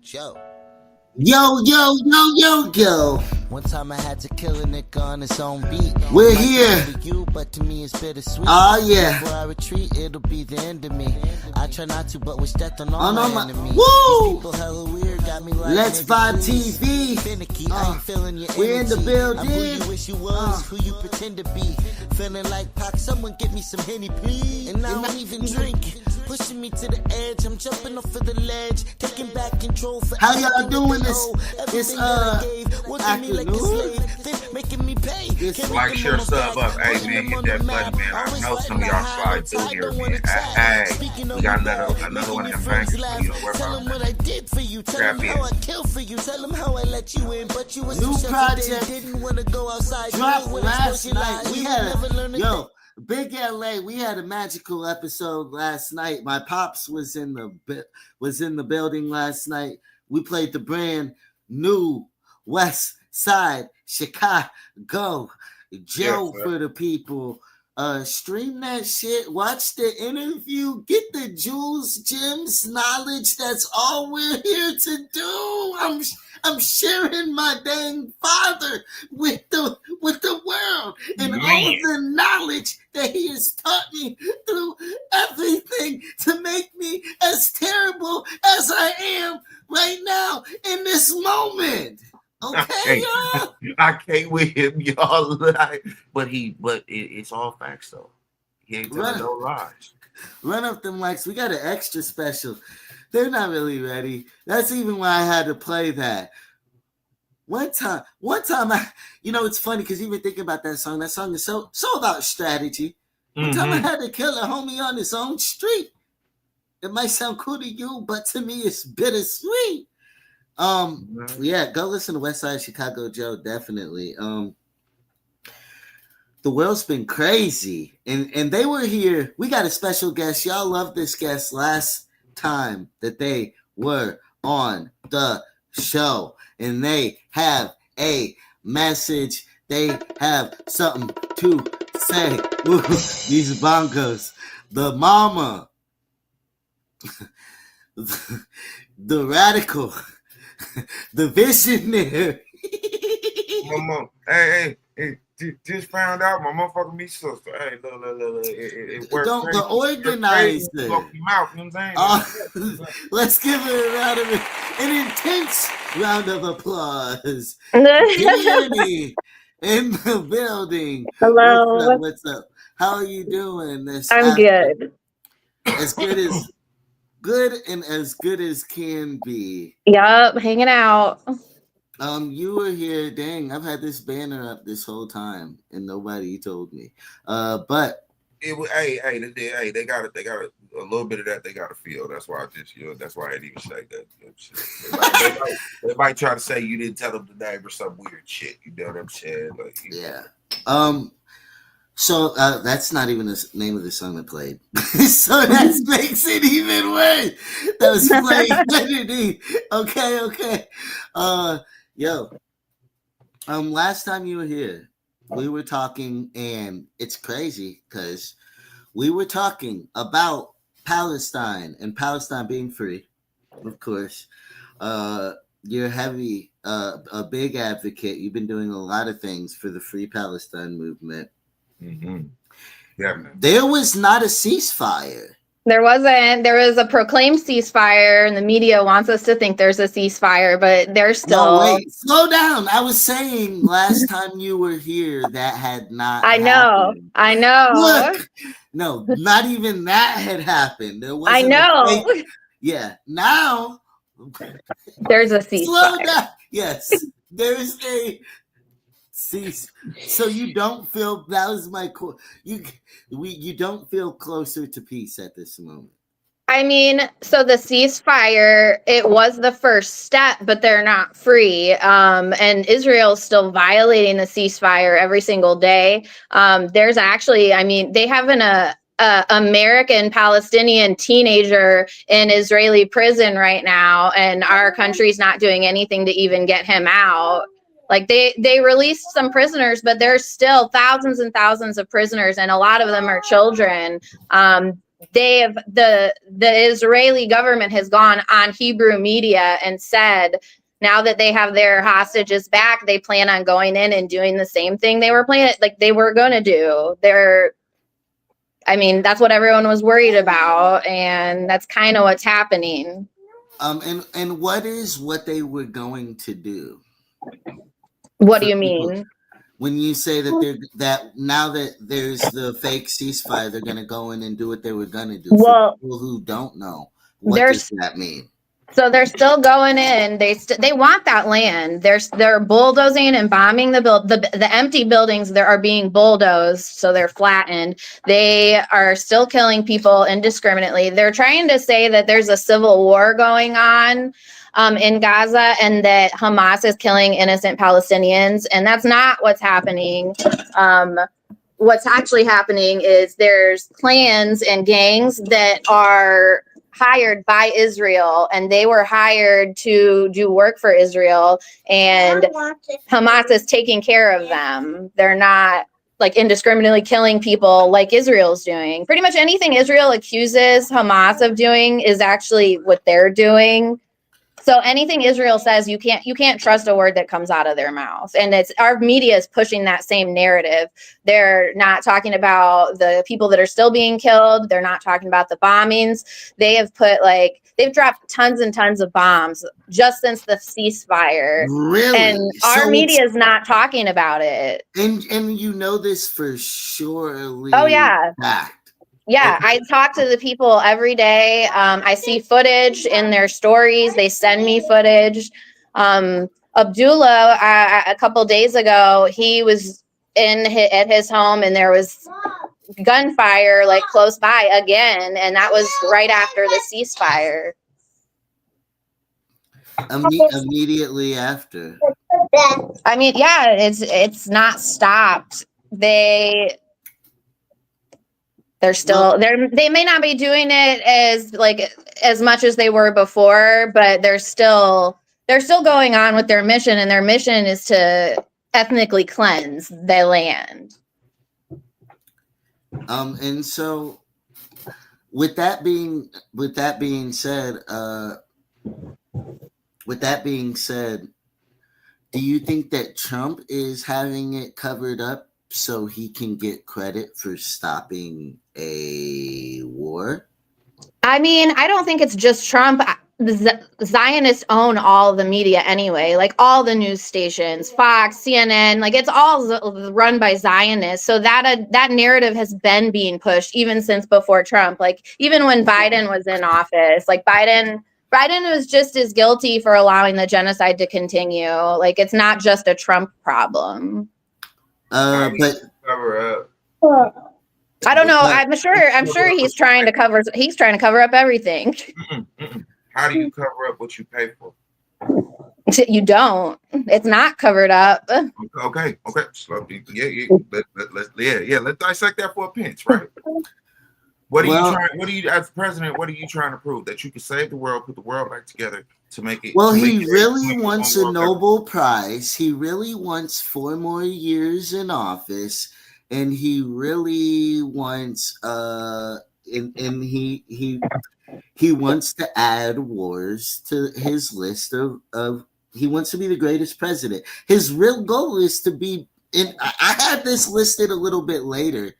Joe. Yo, yo, yo, yo, yo. One time I had to kill a nigga on his own beat. We're here. You, but to me it's bittersweet. Oh, yeah. Before I retreat, it'll be the end of me. I try not to, but wish death on all my enemies. Woo! These people hella weird, got me like Letzvibe Tv. Finicky. I ain't feeling your We're in the energy. building. I'm who you wish you was, who you pretend to be. Feeling like Pac, someone get me some Henny, please. And I don't even drink. Pushing me to the edge, I'm jumping off of the ledge, taking back control for how y'all doing this afternoon? Making me pay. Like, share, sub up. Hey, man, hit that button, man. I know some of y'all slide through here, man. Hey, we got another one of them bangers for you. Don't worry Tell about them what I did for you. Tell them how I killed for you. Tell them how I let you in, but you was new project didn't want to go outside. dropped last night. We had Big LA. We had a magical episode last night. My pops was in the building last night. We played the brand new West Side Chicago Joe for the people. Stream that shit, watch the interview, get the jewels, gems, knowledge. That's all we're here to do. I'm sharing my dang father with the world and all of the knowledge that he has taught me through everything to make me as terrible as I am right now in this moment. Okay, y'all. I can't with him, y'all. But it's all facts though. He ain't telling no lies. Run up them likes. We got an extra special. They're not really ready. That's even why I had to play that. One time, it's funny because even thinking about that song is so about strategy. One time I had to kill a homie on his own street. It might sound cool to you, but to me it's bittersweet. Yeah, go listen to West Side Chicago Joe, definitely. The world's been crazy, and they were here. We got a special guest. Y'all loved this guest last time that they were on the show, and they have a message. They have something to say. Ooh, these bongos, the mama, the radical, the visionary. Mama, hey, just found out my motherfucking me sister. Hey, look. It works. Don't the organizer. You know what I'm saying? Let's give it an intense round of applause. Danny in the building. Hello. What's up? How are you doing? I'm good. As good as can be. Yup, hanging out. You were here. Dang, I've had this banner up this whole time, and nobody told me. But it was, they got a little bit of that. They got to feel. That's why that's why I didn't even say that. They might try to say you didn't tell them the name or some weird shit. You know what I'm saying? Like, yeah. So that's not even the name of the song that played. So that makes it even worse. That was playing underneath. Okay. Last time you were here, we were talking, and it's crazy because we were talking about Palestine and Palestine being free, of course. You're a big advocate. You've been doing a lot of things for the Free Palestine movement. Mm-hmm. Yeah, man. There was not a ceasefire. There wasn't. There was a proclaimed ceasefire, and the media wants us to think there's a ceasefire, but there's still. No, wait, slow down. I was saying last time you were here that had not. I know. Look, no, not even that had happened. There wasn't. I know. Yeah, now there's a ceasefire. Slow down. Yes, there's a cease. So you don't feel that was my core. You don't feel closer to peace at this moment. I mean, so the ceasefire, it was the first step, but they're not free. And Israel's still violating the ceasefire every single day. There's actually, they have an American Palestinian teenager in Israeli prison right now, and our country's not doing anything to even get him out. Like they released some prisoners, but there's still thousands and thousands of prisoners, and a lot of them are children. the Israeli government has gone on Hebrew media and said now that they have their hostages back, they plan on going in and doing the same thing they were planning, like they were going to do. I mean, that's what everyone was worried about, and that's kind of what's happening. And what they were going to do? What do you mean? When you say that now that there's the fake ceasefire, they're going to go in and do what they were going to do. Well, for people who don't know, what does that mean? So they're still going in. They want that land. They're bulldozing and bombing the empty buildings. There are being bulldozed, so they're flattened. They are still killing people indiscriminately. They're trying to say that there's a civil war going on in Gaza and that Hamas is killing innocent Palestinians, and that's not what's happening. What's actually happening is there's clans and gangs that are hired by Israel, and they were hired to do work for Israel, and Hamas is taking care of them. They're not like indiscriminately killing people like Israel's doing. Pretty much anything Israel accuses Hamas of doing is actually what they're doing. So anything Israel says, you can't trust a word that comes out of their mouth. And it's our media is pushing that same narrative. They're not talking about the people that are still being killed. They're not talking about the bombings. They have they've dropped tons and tons of bombs just since the ceasefire. Really? And our media is not talking about it. And you know this for surely. Oh yeah. Fact. Yeah, I talk to the people every day. I see footage in their stories. They send me footage. Abdullah, a couple days ago, he was at his home, and there was gunfire like close by again, and that was right after the ceasefire. Immediately after. I mean, yeah, it's not stopped. They're still they may not be doing it as much as they were before, but they're still going on with their mission, and their mission is to ethnically cleanse the land. And so with that being said, do you think that Trump is having it covered up so he can get credit for stopping a war? I mean, I don't think it's just Trump. The Zionists own all the media anyway, like all the news stations, Fox, CNN, like it's all run by Zionists. So that narrative has been being pushed even since before Trump. Like even when Biden was in office, like Biden was just as guilty for allowing the genocide to continue. Like it's not just a Trump problem. But cover up. I don't know. I'm sure he's trying to cover up everything. How do you cover up what you pay for? You don't. It's not covered up. Okay. So, let's dissect that for a pinch, right? What are you as president, what are you trying to prove? That you can save the world, put the world back together to make it. Well, he really wants a Nobel Prize. He really wants 4 more years in office, and he really wants he wants to add wars to his list of he wants to be the greatest president. His real goal is to be I had this listed a little bit later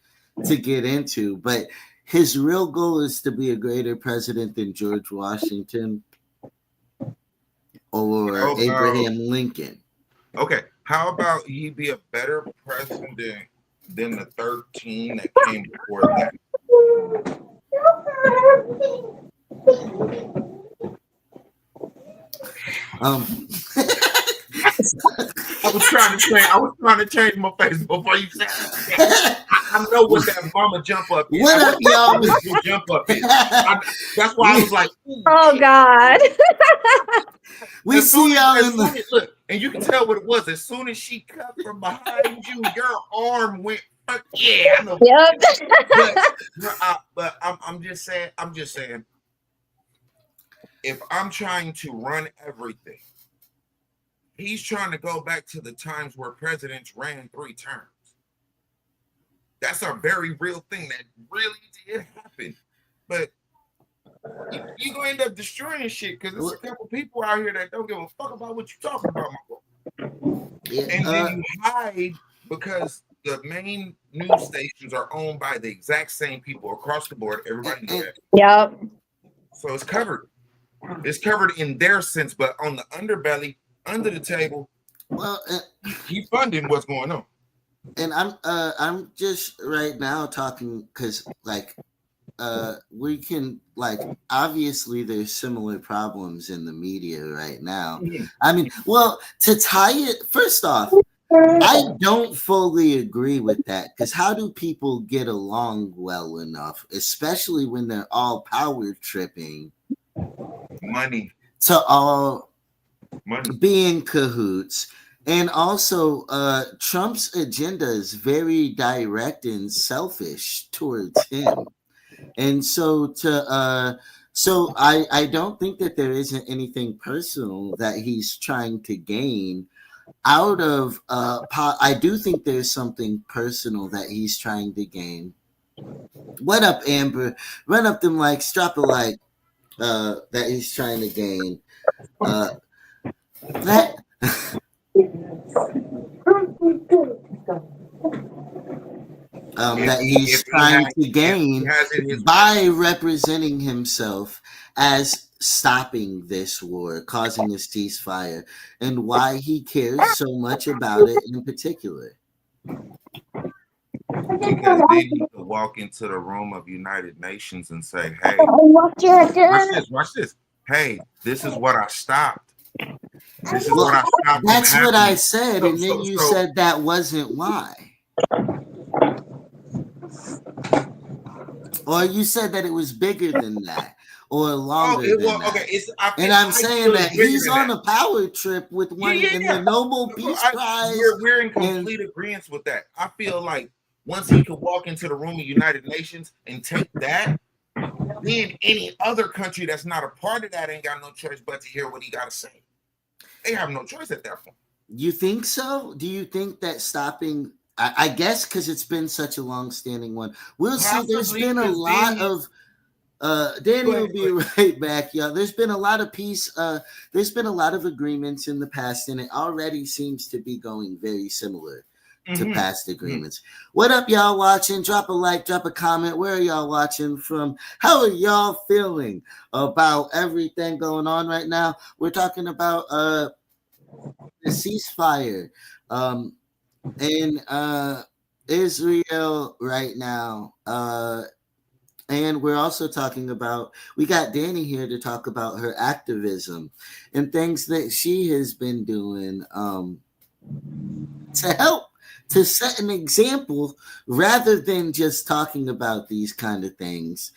to get into, but his real goal is to be a greater president than George Washington or Abraham Lincoln. Okay, how about he be a better president than the 13 that came before that? I was trying to change my face before you said it. I know what that mama jump up is. What up, y'all? Jump up is. That's why I was like, oh God. We see y'all in the look, and you can tell what it was. As soon as she cut from behind you, your arm went. Yeah, I know. Yep. But I'm just saying. If I'm trying to run everything, he's trying to go back to the times where presidents ran 3 terms. That's a very real thing that really did happen. but you gonna end up destroying shit because there's a couple people out here that don't give a fuck about what you're talking about, my boy. Yeah, And then you hide because the main news stations are owned by the exact same people across the board. Everybody knows that. Yep. So it's covered. It's covered in their sense, but on the underbelly, under the table, well, he funding what's going on. And I'm just right now talking because like we can like obviously there's similar problems in the media right now. I mean, well, to tie it first off, I don't fully agree with that because how do people get along well enough, especially when they're all power tripping? Money. To all Money. be in cahoots. And also, Trump's agenda is very direct and selfish towards him. And so I don't think that there isn't anything personal that he's trying to gain out of I do think there's something personal that he's trying to gain. What up, Amber? Run up them likes, drop a like that he's trying to gain. That that he's trying to gain by representing himself as stopping this war, causing a ceasefire, and why he cares so much about it in particular. Because then you can walk into the room of United Nations and say, hey, watch this. Hey, this is what I stopped. This is what I stopped. That's what I said, and then you said that wasn't why. Or you said that it was bigger than that, or longer than that. Okay, I'm saying that he's on a power trip with one in the Nobel Peace Prize. We're in complete agreement with that. I feel like once he could walk into the room of United Nations and take that, then any other country that's not a part of that ain't got no choice but to hear what he got to say. They have no choice at that point. You think so? Do you think that stopping? I guess because it's been such a long-standing one. We'll see. There's been a lot of Danny will be right back, y'all. There's been a lot of peace. There's been a lot of agreements in the past, and it already seems to be going very similar to past agreements. What up, y'all watching? Drop a like, drop a comment. Where are y'all watching from? How are y'all feeling about everything going on right now? We're talking about the ceasefire in Israel right now. And we're also talking about, we got Danny here to talk about her activism and things that she has been doing to help to set an example rather than just talking about these kind of things.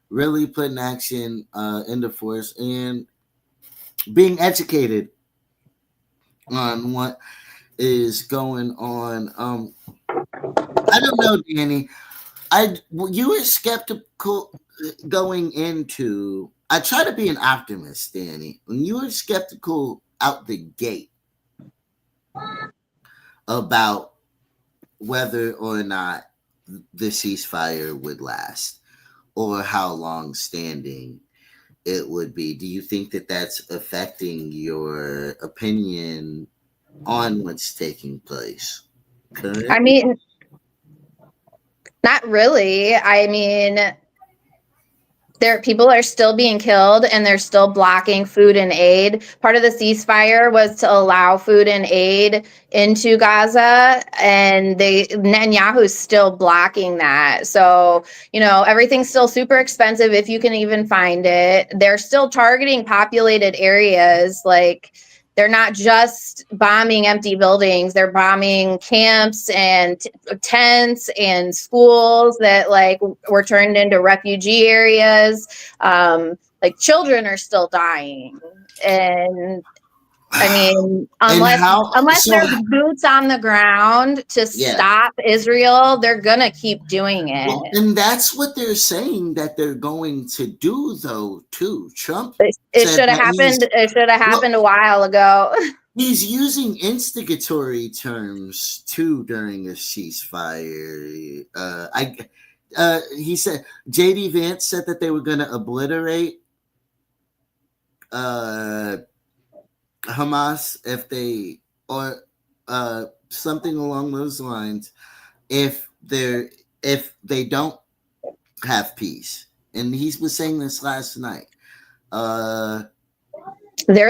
Really putting action into force and being educated on what is going on. I don't know, Danny. You were skeptical going into. I try to be an optimist, Danny. When you were skeptical out the gate about whether or not the ceasefire would last or how long standing it would be, do you think that that's affecting your opinion on what's taking place? Correct? I mean, not really. I mean, people are still being killed and they're still blocking food and aid. Part of the ceasefire was to allow food and aid into Gaza, and Netanyahu's still blocking that. So, everything's still super expensive if you can even find it. They're still targeting populated areas. Like, they're not just bombing empty buildings. They're bombing camps and tents and schools that were turned into refugee areas. Like, children are still dying. And I mean, unless there's boots on the ground to stop Israel, they're gonna keep doing it. Well, and that's what they're saying that they're going to do, though. Too, Trump. It should have happened. It should have happened a while ago. He's using instigatory terms too during the ceasefire. he said JD Vance said that they were going to obliterate Hamas if they or something along those lines if they don't have peace. And he was saying this last night. They're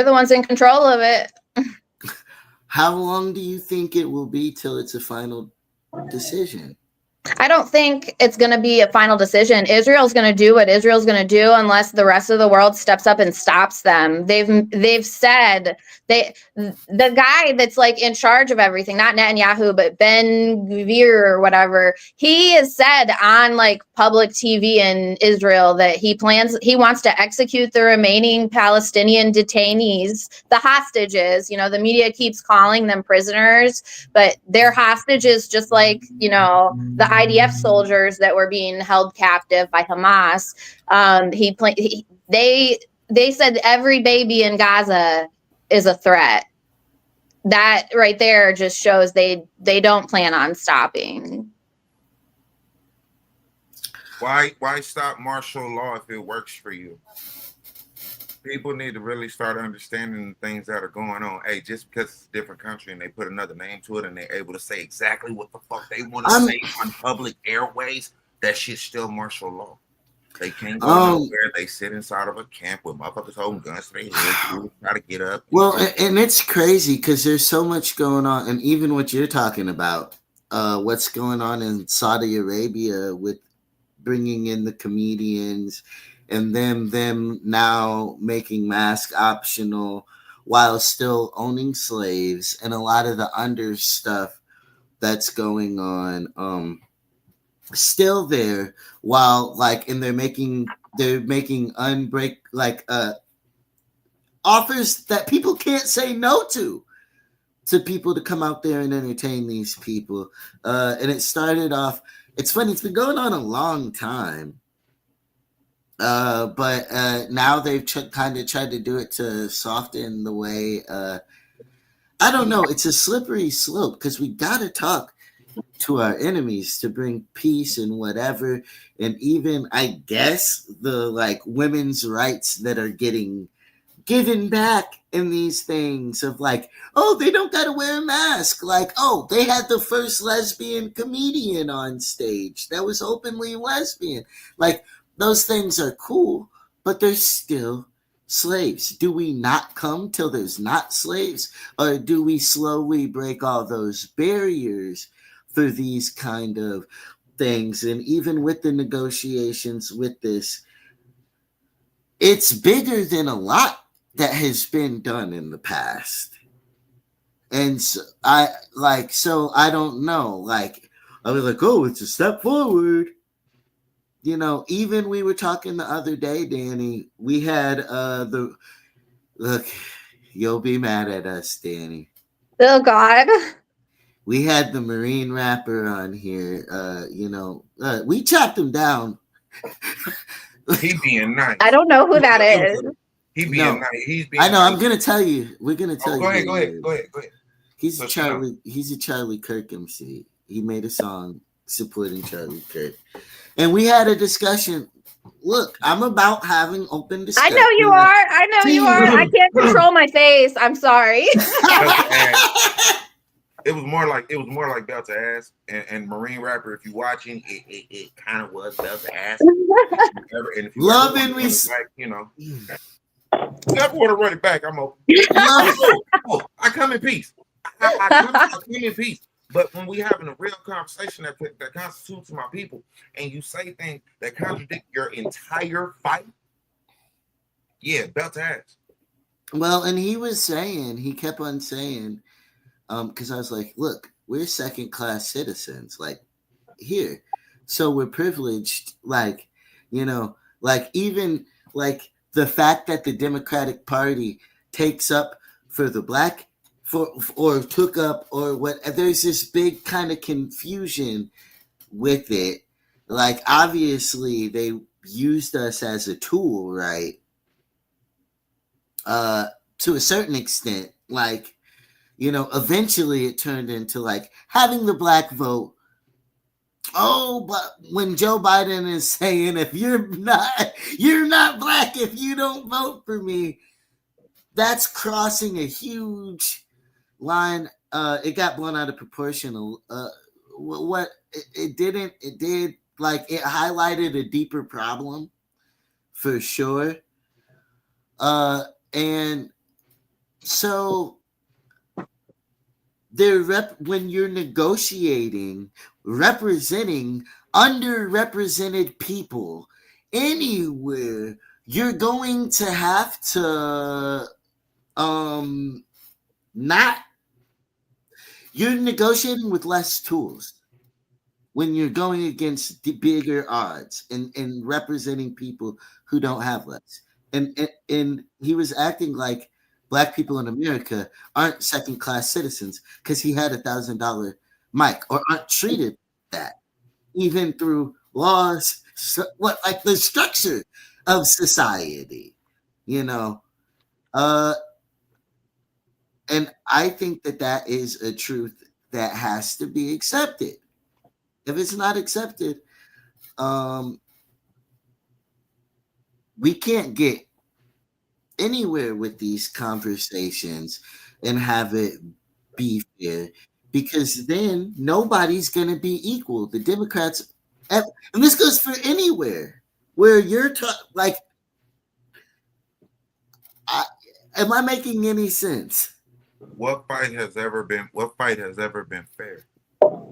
the ones in control of it. How long do you think it will be till it's a final decision? I don't think it's going to be a final decision. Israel's going to do what Israel's going to do unless the rest of the world steps up and stops them. They've said the guy that's like in charge of everything, not Netanyahu, but Ben Gvir or whatever, he has said on like public TV in Israel that he wants to execute the remaining Palestinian detainees, the hostages. You know, the media keeps calling them prisoners, but they're hostages, just like, you know, the IDF soldiers that were being held captive by Hamas. They said every baby in Gaza is a threat. That right there just shows they don't plan on stopping. Why stop martial law if it works for you? People need to really start understanding the things that are going on. Hey, just because it's a different country and they put another name to it and they're able to say exactly what the fuck they want to say on public airways, that shit's still martial law. They can't go nowhere. They sit inside of a camp with motherfuckers holding guns to their head, try to get up. Well, and it's crazy because there's so much going on, and even what you're talking about, what's going on in Saudi Arabia with bringing in the comedians and them now making mask optional while still owning slaves, and a lot of the under stuff that's going on still there, while like, and they're making unbreak like offers that people can't say no to people to come out there and entertain these people. And it started off, it's funny, it's been going on a long time. But now they've kind of tried to do it to soften the way. I don't know. It's a slippery slope because we got to talk to our enemies to bring peace and whatever. And even, I guess, the like women's rights that are getting given back in these things of like, oh, they don't got to wear a mask. Like, oh, they had the first lesbian comedian on stage that was openly lesbian. Like, those things are cool, but they're still slaves. Do we not come till there's not slaves? Or do we slowly break all those barriers for these kind of things? And even with the negotiations with this, it's bigger than a lot that has been done in the past. And so I don't know. Like, I was like, oh, it's a step forward. You know, even we were talking the other day, Danny, we had look, you'll be mad at us, Danny. Oh God. We had the Marine rapper on here. We chopped him down. He being nice. I don't know who that is. He being nice. He's being I know, nice. I'm gonna tell you. We're gonna tell you. Go ahead. He's a Charlie Kirk MC. He made a song supporting Charlie Kirk. And we had a discussion. Look, I'm about having open discussion. I know you are. I can't control my face. I'm sorry. It was more like Belt to Ass and Marine Rapper. If you're watching, it kind of was Belt to Ass. And if you love and respect, like, you know, if I want to run it back, I'm open. I come in peace. I come in peace. But when we having a real conversation that constitutes my people, and you say things that contradict your entire fight, yeah, Belt to Ass. Well, and he kept on saying, because I was like, look, we're second-class citizens, like, here. So we're privileged, like, you know, like, even, like, the fact that the Democratic Party takes up for the black, or took up, or what, there's this big kind of confusion with it. Like, obviously, they used us as a tool, right? To a certain extent, like, you know, eventually it turned into like having the black vote Oh, but when Joe Biden is saying, if you're not black if you don't vote for me, that's crossing a huge line. It got blown out of proportion. What it didn't, it did, like, it highlighted a deeper problem for sure. And so when you're negotiating, representing underrepresented people anywhere, you're going to have to you're negotiating with less tools when you're going against the bigger odds and representing people who don't have less. And he was acting like black people in America aren't second-class citizens because he had $1,000 mic, or aren't treated that, even through laws, like the structure of society, you know. And I think that is a truth that has to be accepted. If it's not accepted, we can't get anywhere with these conversations and have it be fair, because then nobody's going to be equal. The Democrats, and this goes for anywhere where you're like, am I making any sense? What fight has ever been fair?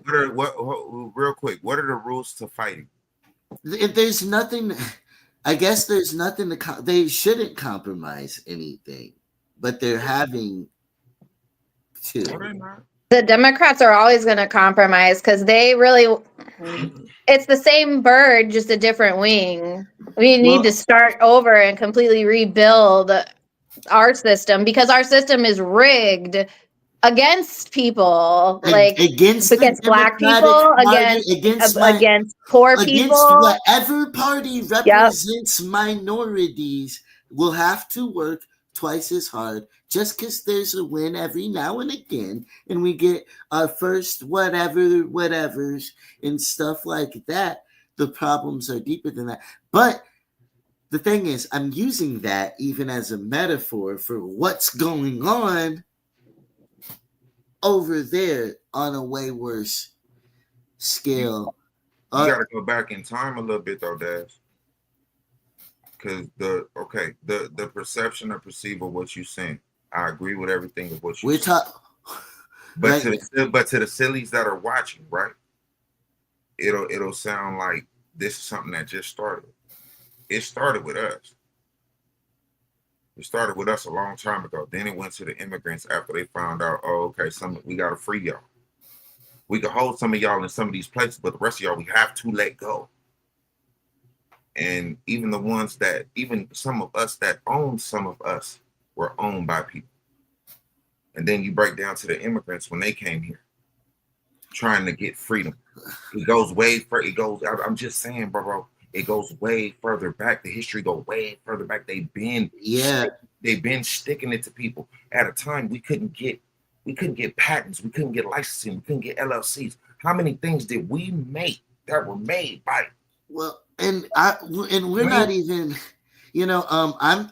Real quick, what are the rules to fighting? There's nothing. I guess there's nothing they shouldn't compromise anything, but they're having to. The Democrats are always going to compromise because it's the same bird, just a different wing. We need to start over and completely rebuild our system, because our system is rigged against people, like against black people, against poor people, against whatever party represents minorities will have to work twice as hard just because there's a win every now and again, and we get our first whatevers and stuff like that. The problems are deeper than that. But the thing is, I'm using that even as a metaphor for what's going on over there on a way worse scale. You got to go back in time a little bit, though, Daz. Because the perception or perceive of what you're saying, I agree with everything of what you're saying. But to the sillies that are watching, right? It'll sound like this is something that just started. It started with us. It started with us a long time ago. Then it went to the immigrants after they found out, we got to free y'all. We can hold some of y'all in some of these places, but the rest of y'all, we have to let go. And even some of us that own some of us were owned by people. And then you break down to the immigrants when they came here, trying to get freedom. It goes way further. I'm just saying, bro. It goes way further back. The history goes way further back. They've been sticking it to people. At a time we couldn't get patents, we couldn't get licensing, we couldn't get LLCs. How many things did we make that were made by? Well, and we're not even, I'm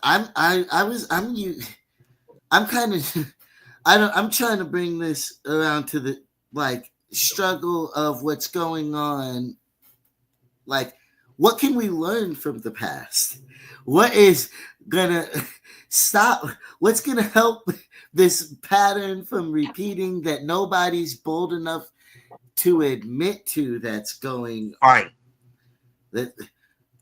trying to bring this around to the struggle of what's going on. Like, what can we learn from the past? What is gonna stop? What's gonna help this pattern from repeating that nobody's bold enough to admit to that's going on? But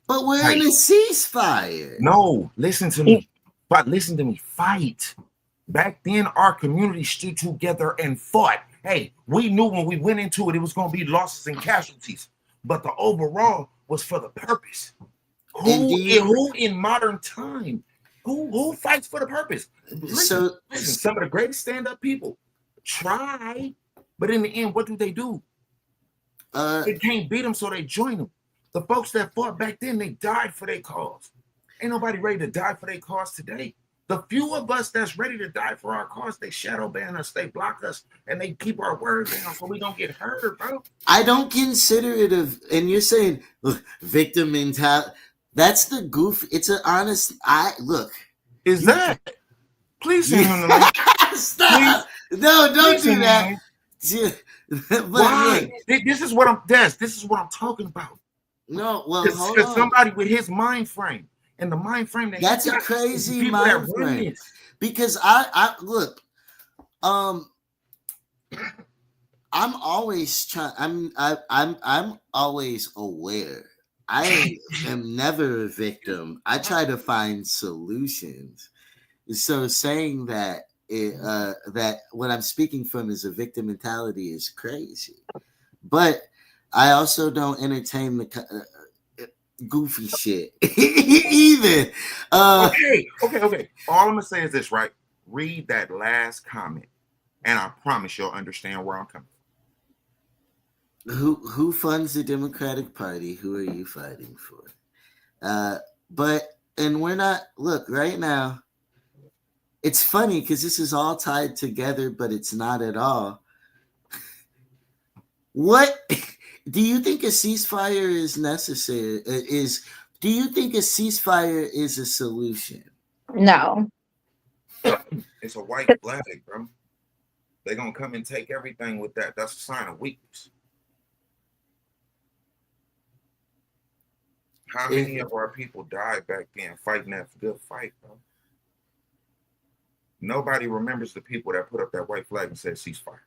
we're in a ceasefire. No, listen to me. But listen to me. Fight. Back then, our community stood together and fought. Hey, we knew when we went into it, it was going to be losses and casualties. But the overall was for the purpose. Who in modern time, who fights for the purpose? Listen, some of the greatest stand-up people try, but in the end, what do? They can't beat them, so they join them. The folks that fought back then, they died for their cause. Ain't nobody ready to die for their cause today. The few of us that's ready to die for our cause, they shadow ban us, they block us, and they keep our word down so we don't get hurt, bro. I don't consider it and you're saying, look, victim mentality. That's the goof. It's an honest. Look. Is that? Please send him the link. Stop. Please, no, don't do that. Why? This is what I'm talking about. No, well, because somebody with his mind frame and the mind frame that's a crazy mind frame. Because I look, I'm always trying. I'm always aware. I am never a victim. I try to find solutions. So saying that that what I'm speaking from is a victim mentality is crazy. But I also don't entertain the goofy shit either. Okay. All I'm gonna say is this, right? Read that last comment, and I promise you'll understand where I'm coming from. Who funds the Democratic Party? Who are you fighting for? And we're not. Look, right now, it's funny because this is all tied together, but it's not at all. What do you think a ceasefire is necessary? Do you think a ceasefire is a solution? No. It's a white flag, bro. They're gonna come and take everything with that. That's a sign of weakness. How many of our people died back then fighting that good fight, bro? Nobody remembers the people that put up that white flag and said ceasefire.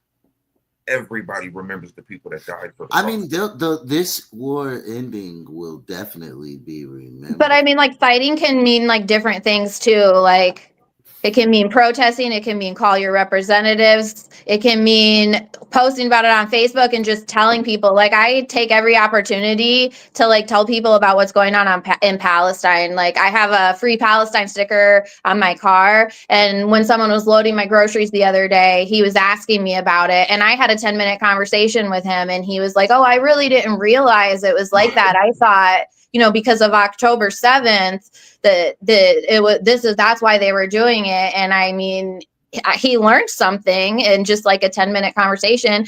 Everybody remembers the people that died for the I mean, this war ending will definitely be remembered. But I mean, like, fighting can mean like different things too. Like, it can mean protesting. It can mean call your representatives. It can mean posting about it on Facebook and just telling people. Like, I take every opportunity to like tell people about what's going on in Palestine. Like, I have a free Palestine sticker on my car. And when someone was loading my groceries the other day, he was asking me about it. And I had a 10-minute conversation with him. And he was like, oh, I really didn't realize it was like that. I thought, because of October 7th, that's why they were doing it. And I mean, he learned something in just like a 10-minute conversation.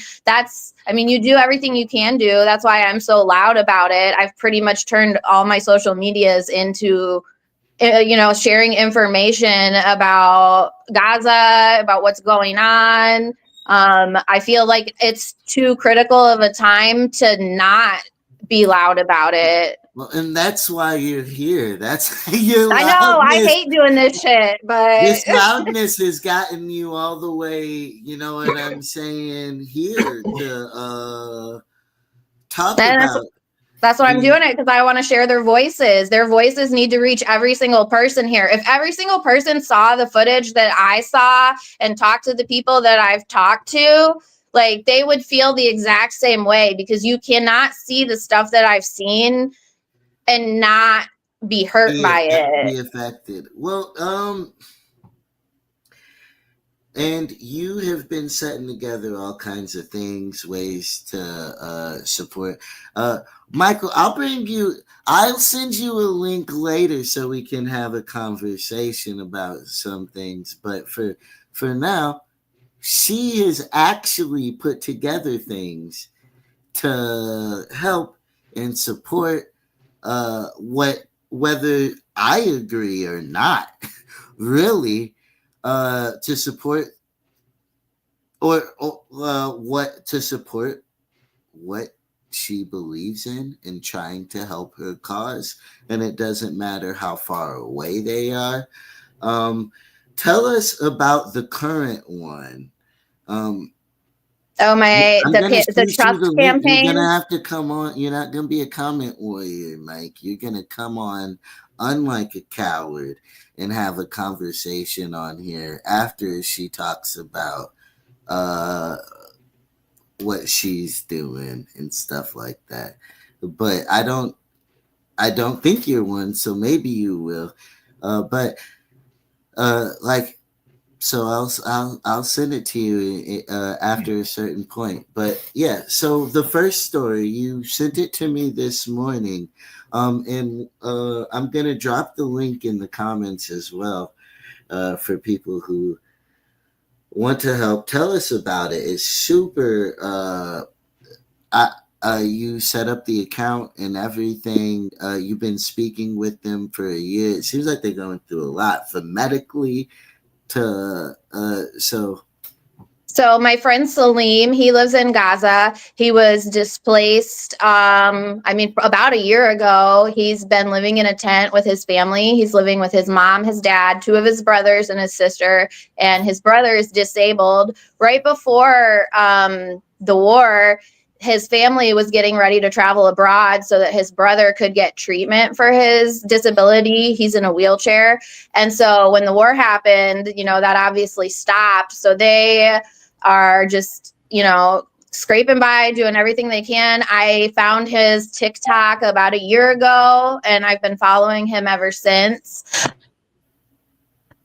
You do everything you can do. That's why I'm so loud about it. I've pretty much turned all my social medias into, sharing information about Gaza, about what's going on. I feel like it's too critical of a time to not be loud about it. Well, and that's why you're here. That's your I know. I hate doing this shit, but this loudness has gotten you all the way. You know what I'm saying? Here to talk about. That's why I'm doing it, because I want to share their voices. Their voices need to reach every single person here. If every single person saw the footage that I saw and talked to the people that I've talked to, like, they would feel the exact same way, because you cannot see the stuff that I've seen and not be hurt by it. Be affected. Well, and you have been setting together all kinds of things, ways to support. Michael, I'll send you a link later so we can have a conversation about some things. But for now, she has actually put together things to help and support whether I agree or not, really, to support what she believes in and trying to help her cause. And it doesn't matter how far away they are. Tell us about the current one. The trust campaign. You're gonna have to come on. You're not gonna be a comment warrior, Mike. You're gonna come on, unlike a coward, and have a conversation on here after she talks about what she's doing and stuff like that. But I don't think you're one, so maybe you will. So I'll send it to you after a certain point. But yeah, so the first story, you sent it to me this morning, and I'm gonna drop the link in the comments as well. for people who want to help. Tell us about it. It's super. You set up the account and everything. You've been speaking with them for a year. It seems like they're going through a lot, from medically to So my friend Salim, he lives in Gaza. He was displaced. About a year ago. He's been living in a tent with his family. He's living with his mom, his dad, two of his brothers, and his sister. And his brother is disabled. Right before the war, his family was getting ready to travel abroad so that his brother could get treatment for his disability. He's in a wheelchair. And so when the war happened, that obviously stopped. So they are just, scraping by, doing everything they can. I found his TikTok about a year ago, and I've been following him ever since.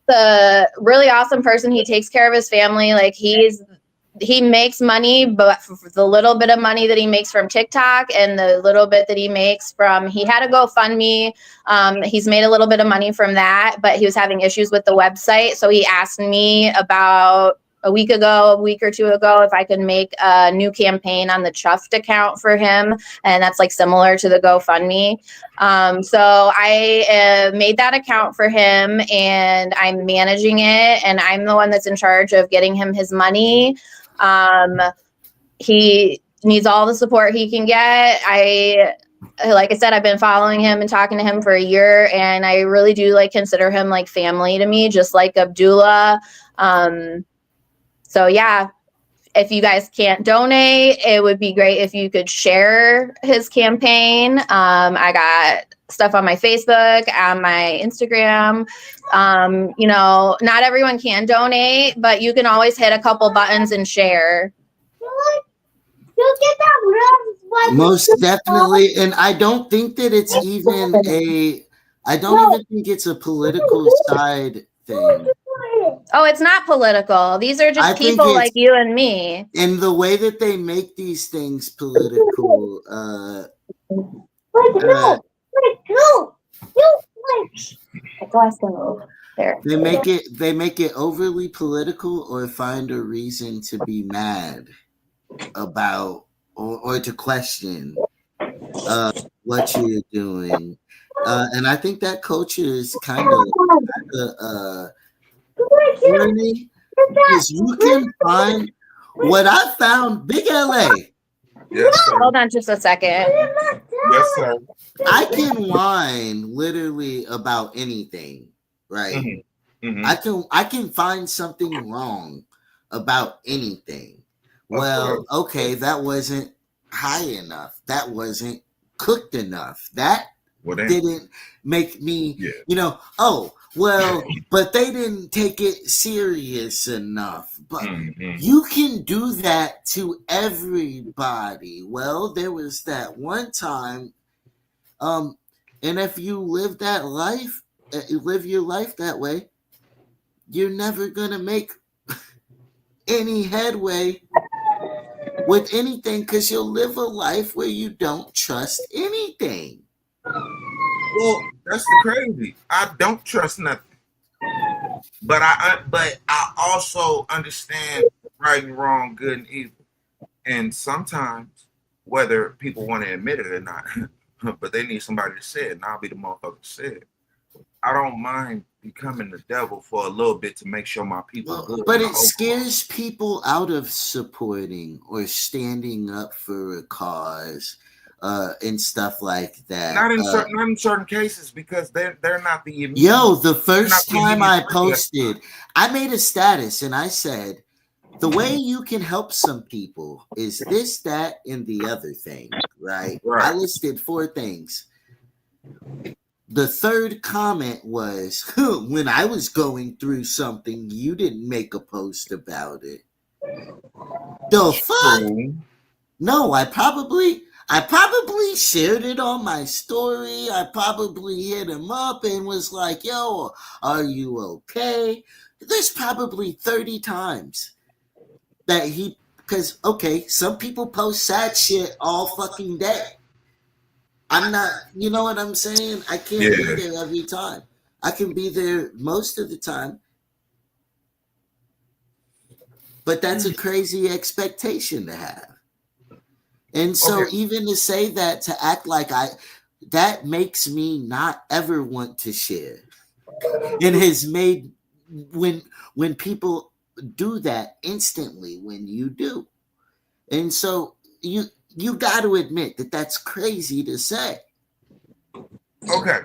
The really awesome person. He takes care of his family. Like he makes money, but for the little bit of money that he makes from TikTok and the little bit that he makes he had a GoFundMe. He's made a little bit of money from that, but he was having issues with the website. So he asked me about a week or two ago, if I could make a new campaign on the Chuffed account for him. And that's like similar to the GoFundMe. So I made that account for him, and I'm managing it, and I'm the one that's in charge of getting him his money. He needs all the support he can get. Like I said, I've been following him and talking to him for a year, and I really do consider him like family to me, just like Abdullah. So yeah, if you guys can't donate, it would be great if you could share his campaign. I got stuff on my Facebook, on my Instagram. Not everyone can donate, but you can always hit a couple buttons and share. most definitely. And I don't think that it's even a political side thing. Oh, it's not political. These are just people like you and me. And the way that they make these things political, they make it overly political, or find a reason to be mad about or to question what you're doing. And I think that culture is kind of learning, because you can find what I found. Big LA. Yes, sir. Hold on just a second. Yes, sir. I can whine literally about anything, right? Mm-hmm. Mm-hmm. I can find something wrong about anything. Well, okay, that wasn't high enough. That wasn't cooked enough. That didn't make me, but they didn't take it serious enough. But you can do that to everybody. Well, there was that one time, and if you live that life, live your life that way, you're never gonna make any headway with anything, because you'll live a life where you don't trust anything. Well, that's the crazy. I don't trust nothing, but I also understand right and wrong, good and evil, and sometimes, whether people want to admit it or not, but they need somebody to say it, and I'll be the motherfucker to say it. I don't mind becoming the devil for a little bit to make sure my people are good. But it scares people out of supporting or standing up for a cause. And stuff like that. Not in certain cases, because they're not the immune. The first time I posted, I made a status and I said, the way you can help some people is this, that, and the other thing, right? I listed 4 things. The third comment was, when I was going through something, you didn't make a post about it. The fuck? No, I probably shared it on my story. I probably hit him up and was like, yo, are you okay? There's probably 30 times that because some people post sad shit all fucking day. I'm not, you know what I'm saying? I can't be there every time. I can be there most of the time, but that's a crazy expectation to have. And so even to say that, to act like that makes me not ever want to share. It has made when people do that instantly when you do. And so you got to admit that that's crazy to say. Okay.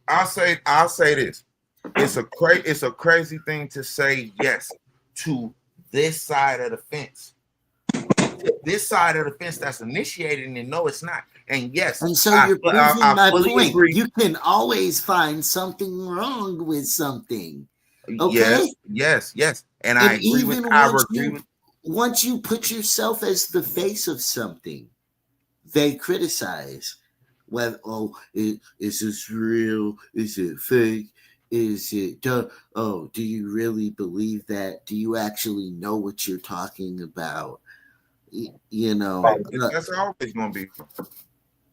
I'll say this. It's a crazy thing to say yes to this side of the fence. This side of the fence that's initiating, and no, it's not. And yes, and so you're proving my point. Agree. You can always find something wrong with something. Okay. Yes. And I agree with. Once you put yourself as the face of something, they criticize. Whether is this real? Is it fake? Is it do you really believe that? Do you actually know what you're talking about? You know, that's always gonna be.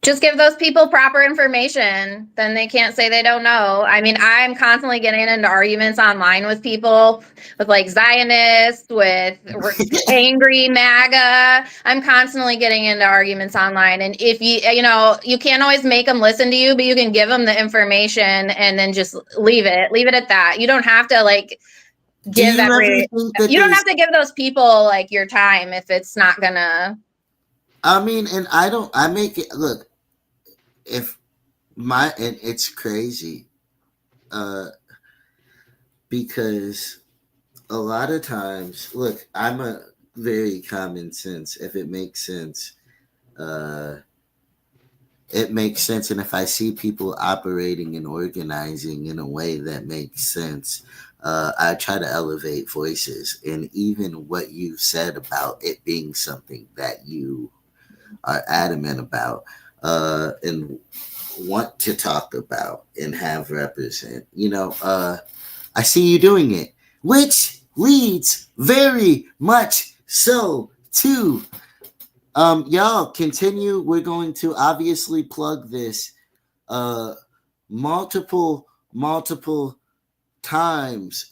Just give those people proper information, then they can't say they don't know. I mean, I'm constantly getting into arguments online with people, with like Zionists, with angry MAGA. I'm constantly getting into arguments online. And if you can't always make them listen to you, but you can give them the information and then just leave it at that. You don't have to like give you don't have to give those people like your time if it's not gonna. I mean, and I make it look. And it's crazy, because a lot of times, look, I'm a very common sense. If it makes sense, it makes sense. And if I see people operating and organizing in a way that makes sense, I try to elevate voices. And even what you said about it being something that you are adamant about, and want to talk about and have represent, I see you doing it, which leads very much so to y'all continue. We're going to obviously plug this multiple times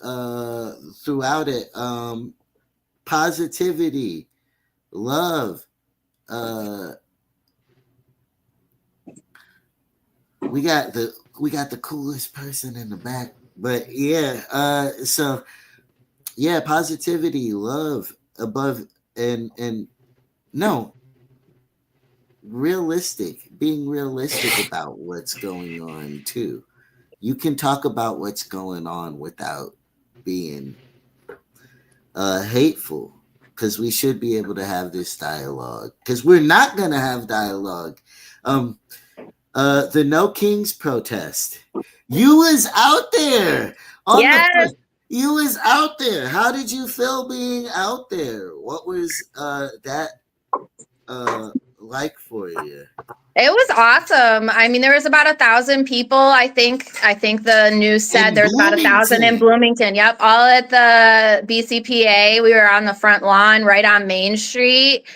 throughout it. Positivity, love, we got the coolest person in the back, but yeah, so yeah, positivity, love, above and no, being realistic about what's going on too. You can talk about what's going on without being hateful, because we should be able to have this dialogue, because we're not going to have dialogue. The No Kings protest. You was out there you was out there. How did you feel being out there? What was that like for you? It was awesome. I mean, there was about 1,000 people. I think the news said there's about 1,000 in Bloomington. Yep, all at the BCPA. We were on the front lawn, right on Main Street.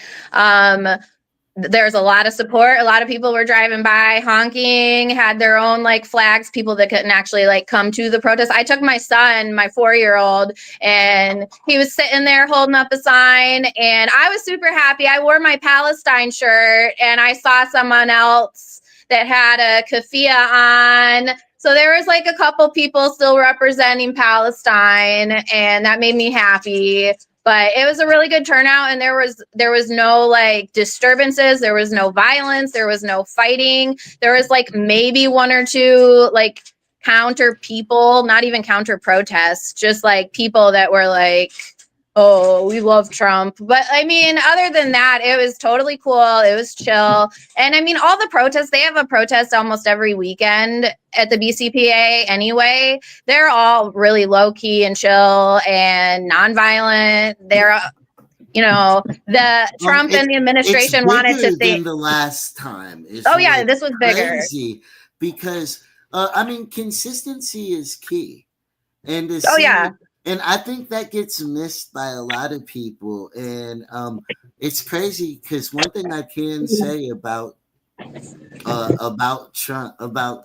There's a lot of support. A lot of people were driving by, honking, had their own like flags, people that couldn't actually like come to the protest. I took my son, my 4-year-old, and he was sitting there holding up a sign, and I was super happy. I wore my Palestine shirt, and I saw someone else that had a keffiyeh on. So there was like a couple people still representing Palestine, and that made me happy. But it was a really good turnout, and there was no like disturbances, there was no violence, there was no fighting. There was like maybe one or two like counter people, not even counter protests, just like people that were like, oh, we love Trump. But I mean, other than that, it was totally cool. It was chill. And I mean, all the protests, they have a protest almost every weekend at the BCPA anyway. They're all really low key and chill and nonviolent. They're, the Trump and the administration wanted to think the last time. This was bigger. Crazy because, I mean, consistency is key. And and I think that gets missed by a lot of people. And it's crazy because one thing I can say about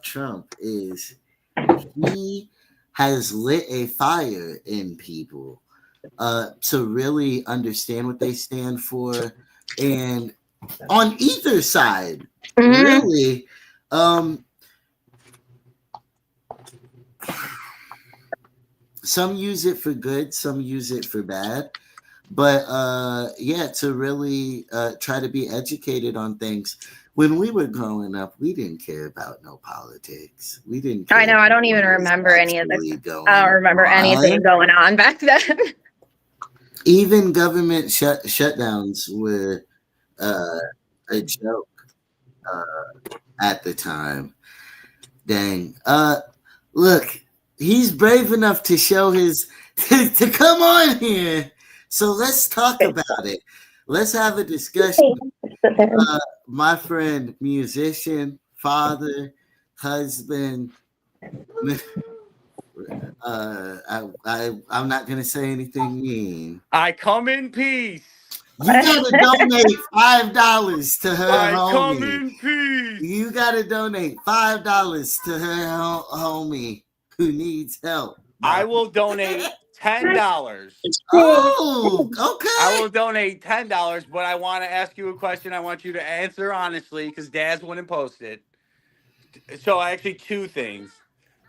Trump is he has lit a fire in people. to really understand what they stand for, and on either side, really. Some use it for good, some use it for bad. But yeah, to really try to be educated on things. When we were growing up, we didn't care about no politics. We didn't care. I know. I don't even remember any of this. I don't remember anything going on back then. Even government shutdowns were a joke at the time. Dang. Look, he's brave enough to show his to come on here. So let's talk about it. Let's have a discussion. My friend, musician, father, husband. I'm not gonna say anything mean. I come in peace. You gotta donate $5 to her I homie. come in peace. You gotta donate $5 to her homie who needs help. I will donate $10. Oh, okay. I will donate $10, but I want to ask you a question. I want you to answer honestly because Daz wouldn't post it. So actually, two things.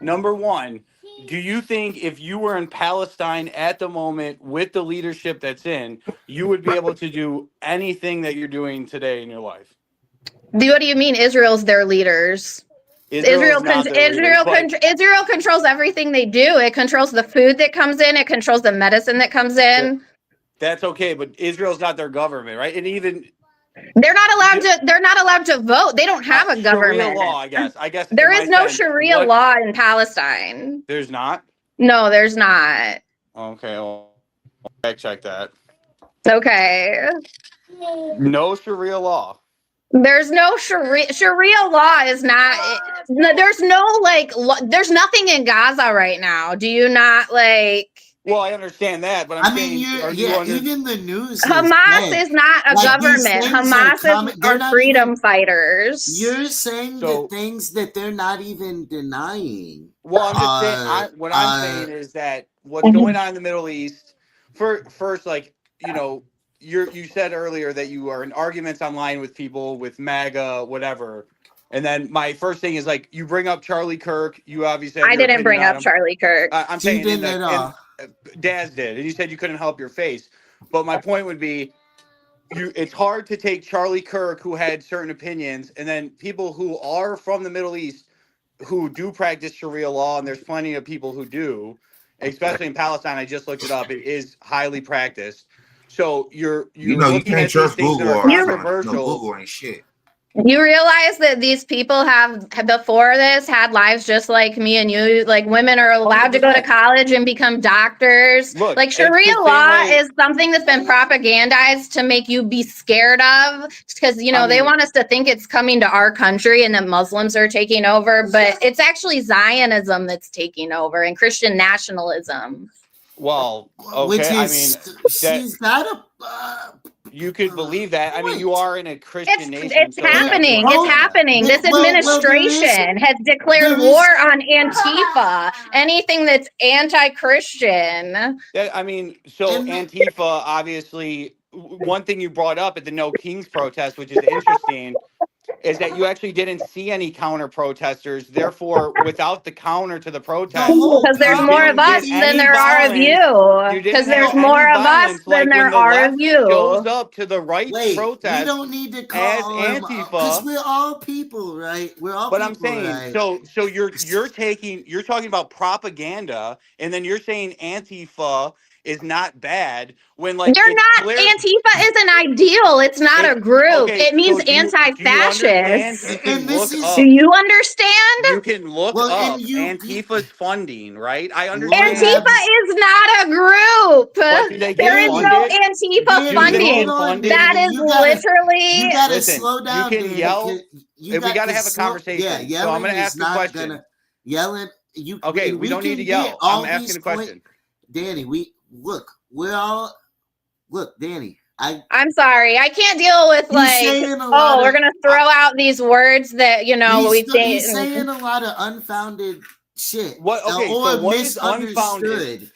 Number one, do you think if you were in Palestine at the moment with the leadership that's in, you would be able to do anything that you're doing today in your life? What do you mean Israel's their leaders? Israel controls everything they do. It controls the food that comes in. It controls the medicine that comes in. That's okay, but Israel's not their government, right? And even they're not allowed to vote. They don't have a government. Sharia law, I guess there is no Sharia law in Palestine. There's not? No, there's not. Okay, well, I'll check that. Okay. No Sharia law. There's no Sharia law is not. There's no there's nothing in Gaza right now. Do you not like? Well, I understand that, but even the news. Hamas is not a government. Hamas are freedom fighters. You're saying the things that they're not even denying. Well, I'm just saying. What I'm saying is that what's going on in the Middle East. First, you said earlier that you are in arguments online with people with MAGA, whatever. And then my first thing is you bring up Charlie Kirk. You obviously I didn't bring up Charlie Kirk. I'm saying Daz did, and you said you couldn't help your face. But my point would be, it's hard to take Charlie Kirk, who had certain opinions, and then people who are from the Middle East who do practice Sharia law, and there's plenty of people who do, especially in Palestine. I just looked it up; it is highly practiced. So you can't trust Google. Google ain't shit. You realize that these people have before this had lives just like me and you. Like women are allowed to go to college and become doctors. Look, Sharia law is something that's been propagandized to make you be scared of, because they want us to think it's coming to our country and that Muslims are taking over, but it's actually Zionism that's taking over and Christian nationalism. Well, okay. She's got a. You could believe that. I mean, you are in a Christian nation. It's happening. It's happening. This administration has declared war on Antifa. Anything that's anti-Christian. Antifa, obviously, one thing you brought up at the No Kings protest, which is interesting, is that you actually didn't see any counter protesters. Therefore, without the counter to the protest, because there's more of us than there are of you. Because there's more of us than there are of you. Goes up to the right protest. We don't need to call as Antifa because we're all people, right? We're all. But people, I'm saying, right? so you're talking about propaganda, and then you're saying Antifa is not bad when they're not. Antifa is an ideal. It's not a group. It means anti-fascist. Do you understand? You can look up Antifa's funding, right? I understand. Antifa is not a group. There is no Antifa funding. That is literally. You gotta slow down. You can yell. We gotta have a conversation. So I'm gonna ask a question. Yelling. Okay, we don't need to yell. I'm asking a question. Danny, Danny. I'm sorry. I can't deal with we're gonna throw out these words that he's saying a lot of unfounded shit. What is unfounded?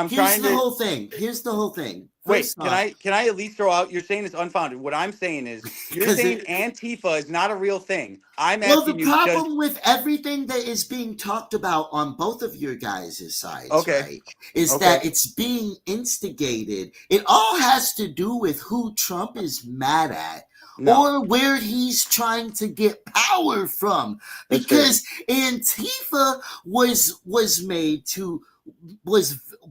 Here's the whole thing. Wait, can I at least throw out? You're saying it's unfounded. What I'm saying is, you're saying Antifa is not a real thing. I'm asking you. Well, the problem with everything that is being talked about on both of your guys' sides, right, is that it's being instigated. It all has to do with who Trump is mad at. Or where he's trying to get power from, because Antifa was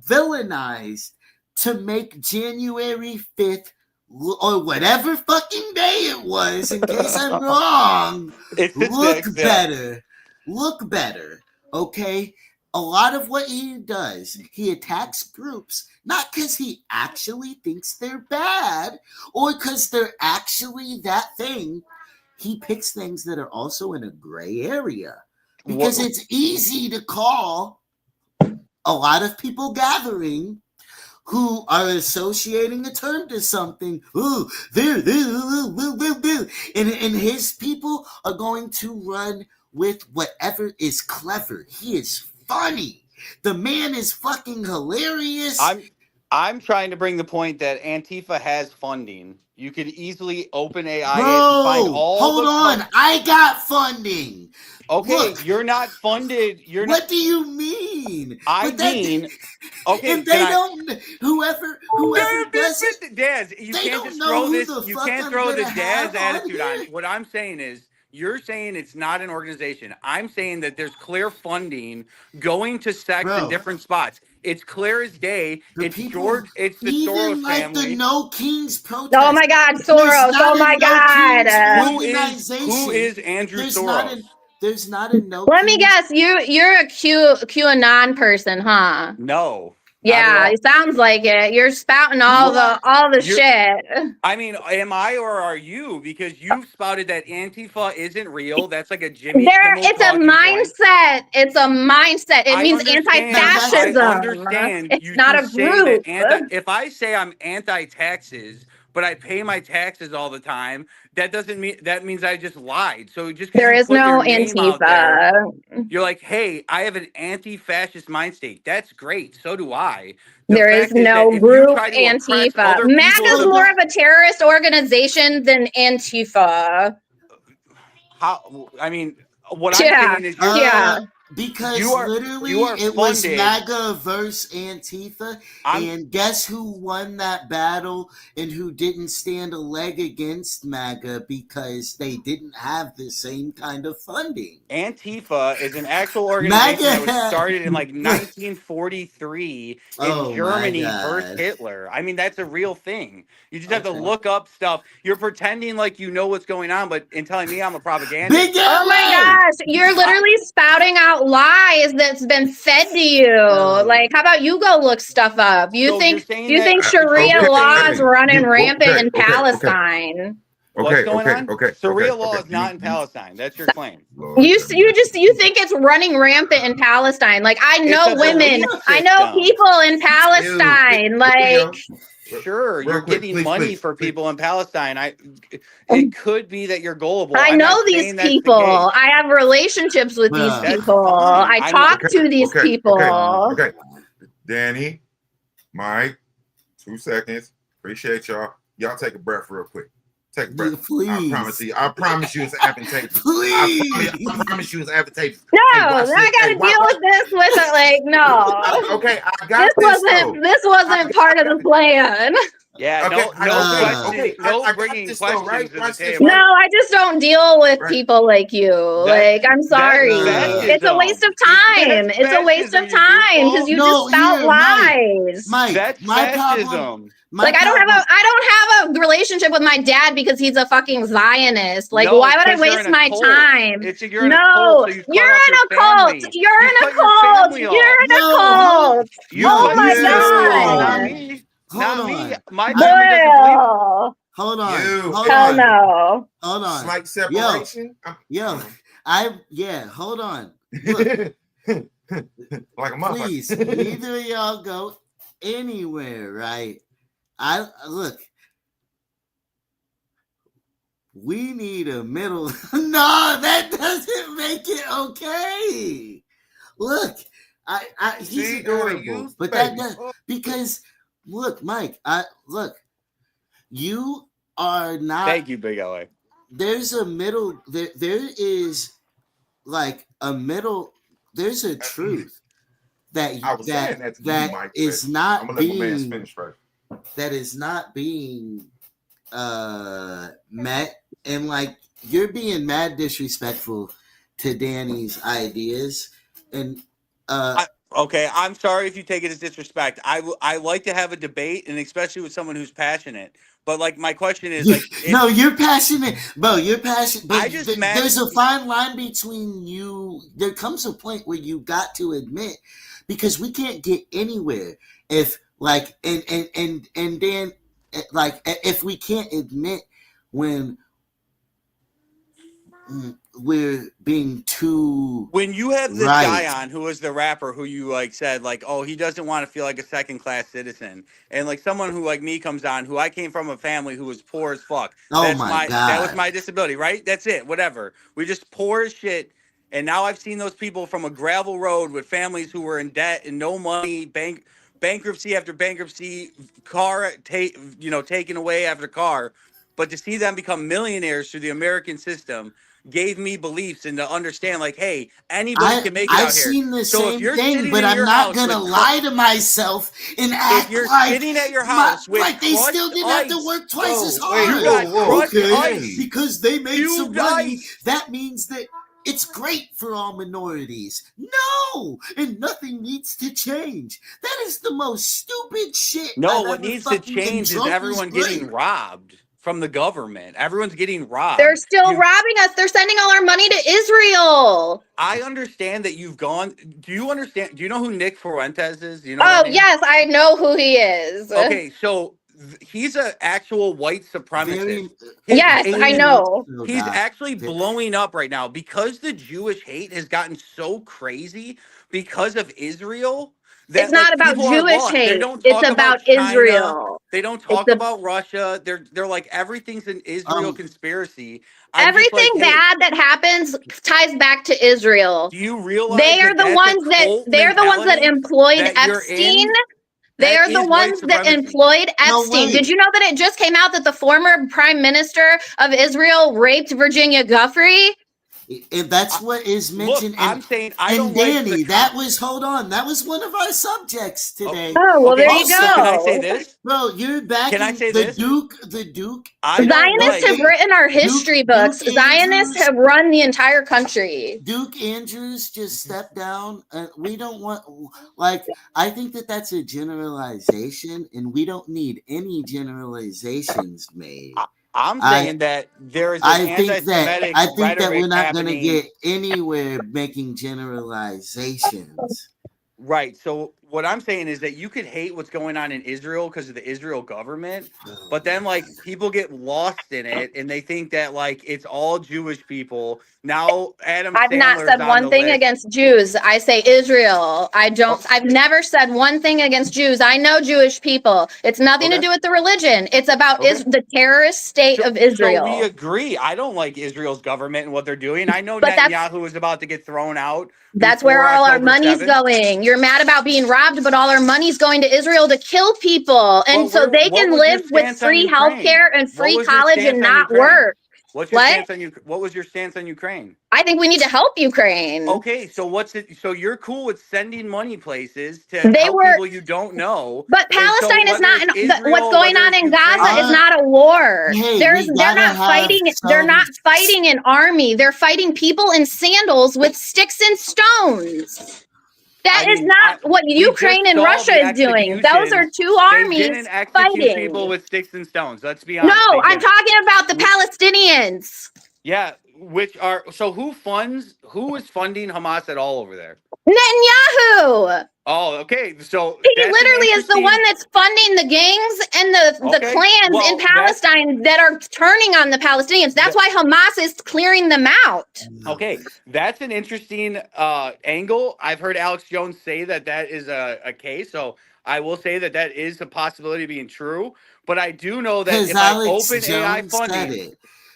villainized to make January 5th or whatever fucking day it was, in case I'm wrong, look better, okay? A lot of what he does, he attacks groups, not because he actually thinks they're bad or because they're actually that thing. He picks things that are also in a gray area because it's easy to call a lot of people gathering who are associating a term to something. Ooh, and his people are going to run with whatever is clever. He is funny. The man is fucking hilarious. I'm trying to bring the point that Antifa has funding. You could easily open AI Bro, and find all. Hold on. I got funding. Okay, look, you're not funded. What do you mean? Okay, and they don't. Whoever does it, Daz, you can't just throw this. You can't throw the Daz attitude on. What I'm saying is, you're saying it's not an organization. I'm saying that there's clear funding going to sects in different spots. It's clear as day. It's George. It's the Soros family. The No Kings protest. Oh my God, Soros! Oh my God! Who is Andrew Soros? There's not a No. Let me guess. You're a QAnon person, huh? No. Yeah, it sounds like it. You're spouting all the shit. I mean, am I or are you? Because you've spouted that Antifa isn't real. That's like a Jimmy Kimmel it's a mindset. Point. It's a mindset. It means anti-fascism. I understand. It's not a group. If I say I'm anti-taxes, but I pay my taxes all the time, that doesn't mean that means I just lied. So just there is no Antifa. You're like, hey, I have an anti-fascist mind state. That's great. So do I. There is no group Antifa. MAGA is more of a terrorist organization than Antifa. How? I mean, what I'm saying is, because it was MAGA versus Antifa, and guess who won that battle and who didn't stand a leg against MAGA because they didn't have the same kind of funding. Antifa is an actual organization that was started in like 1943 in Germany versus Hitler. I mean, that's a real thing. You just have to look up stuff. You're pretending like you know what's going on, but in telling me I'm a propagandist. Oh my gosh, you're literally spouting out lies that's been fed to you. Like, how about you go look stuff up? You think Sharia law is running rampant in Palestine? What's going on? Sharia law is not in Palestine. That's your claim. You think it's running rampant in Palestine? Like, I know women, I know people in Palestine. Sure, you're getting money for people in Palestine. It could be that you're gullible. I know these people. I have relationships with these people. I talk to these people. Okay. Danny, Mike, 2 seconds. Appreciate y'all. Y'all take a breath real quick. Take a breath. Please. I promise you it's advantageous. Please. I promise you it's advantageous. No, I gotta deal with this with it. No. Okay, I got this. This wasn't part of the plan. Yeah, no bringing questions to the table. No, I just don't deal with people like you. I'm sorry. It's a waste of time. It's a waste of time because you just spout lies. Mike, my problem. I don't have a relationship with my dad because he's a fucking Zionist. Why would I waste my time? You're in a cult. You're in a cult. You're in a cult. Oh my God. Not me. My family Hold on. Hell no. Hold on. Slight separation. Hold on. Look, like a motherfucker. Please, neither of y'all go anywhere, right? Look. We need a middle. No, that doesn't make it okay. Look, He's See, adorable, but that does because look, Mike. Look, you are not. Thank you, Big LA. There's a middle. There is like a middle. There's a truth that I was saying that to you, that Mike, is I'm not gonna let my man being finish first. that is not being met, and like you're being mad disrespectful to Danny's ideas, and Okay, I'm sorry if you take it as disrespect. I like to have a debate, and especially with someone who's passionate. But like, my question is like, no, you're passionate, bro. You're passionate, but I just there's a fine line between you. There comes a point where you got to admit, because we can't get anywhere if like and then like if we can't admit when we're being too when you have the right. guy on who is the rapper who you like said like, oh, he doesn't want to feel like a second class citizen, and like someone who like me comes on who I came from a family who was poor as fuck. Oh my That was God. my disability, right? That's it. Whatever. We just poor as shit. And now I've seen those people from a gravel road with families who were in debt and no money, bankruptcy after bankruptcy, taken away after car. But to see them become millionaires through the American system gave me beliefs and to understand like, hey, anybody can make it I've out here. seen the So if same you're thing, sitting but in I'm your not house gonna with lie to myself and if act you're like sitting at your house with like they still crushed didn't have to ice, work twice as Wait, hard. you got crushed Okay, ice, because they made some cubed money. ice. That means that it's great for all minorities. No, and nothing needs to change. That is the most stupid shit No, I've what ever needs to fucking. And change is Trump everyone great. getting robbed from the government. Everyone's getting robbed. They're still robbing us. They're sending all our money to Israel. I understand that you've gone. Do you understand? Do you know who Nick Fuentes is? Do you know that Oh, name? yes, I know who he is. Okay, so he's an actual white supremacist. Yes, I know. He's actually blowing up right now because the Jewish hate has gotten so crazy because of Israel that It's not like about people are Jewish lost. They hate. don't It's talk about about China. Israel. They don't It's talk about Russia. They're like everything's an Israel conspiracy. I'm just everything like, hey, bad that happens ties back to Israel. do you realize They are that the that's a ones that cult they're the ones that mentality employed that you're Epstein. in? They That are the is white ones that supremacy. employed No Epstein. way. Did you know that it just came out that the former prime minister of Israel raped Virginia Giuffre? And that's what is mentioned. Look, I'm saying I and don't like Danny, the that was that was one of our subjects today. Oh, well, there you So can I say go. this? Bro, you're backing Can I say the this? Duke. I don't Zionists like. have written our history books. Duke Zionists Andrews, have run the entire country. Duke Andrews just stepped down. We don't want, like, I think that that's a generalization, and we don't need any generalizations made. I'm saying that there is an anti-Semitic I think that rhetoric we're not going to happening. get anywhere making generalizations. Right. So what I'm saying is that you could hate what's going on in Israel because of the Israel government, but then like people get lost in it and they think that like it's all Jewish people. Now Adam I've not Sandler's said on one the thing list. against Jews. I say Israel. I've never said one thing against Jews. I know Jewish people. It's nothing to do with the religion. It's about the terrorist state of So we Israel. agree. I don't like Israel's government and what they're doing. I know But Netanyahu is about to get thrown out. that's where all our October money's 7th. going. You're mad about being robbed, but all our money's going to Israel to kill people. And so they What can was your live with stance on free Ukraine? healthcare and What free was your college stance and on not Ukraine? work. What's your What? stance on What was your stance on Ukraine? I think we need to help Ukraine. Okay, so what's it? So you're cool with sending money places to They help were, people you don't know, but and so Palestine is whether not. it's Israel, What's going whether on it's in Gaza Ukraine, is not a war. Hey, They're we not gotta fighting. They're not fighting an army. They're fighting people in sandals with sticks and stones. That is not what we just Ukraine and saw Russia the is doing. Those are executions. two They armies didn't execute fighting. people with sticks and stones. Let's be No, honest. They I'm didn't. talking about the Palestinians. Yeah, which are so who is funding Hamas at all over there? Netanyahu. Oh, okay. So He that's literally is the one that's funding the gangs and the clans in Palestine that are turning on the Palestinians. That's why Hamas is clearing them out. Okay, that's an interesting angle. I've heard Alex Jones say that is a case. So I will say that is a possibility of being true. But I do know that if I open AI funding,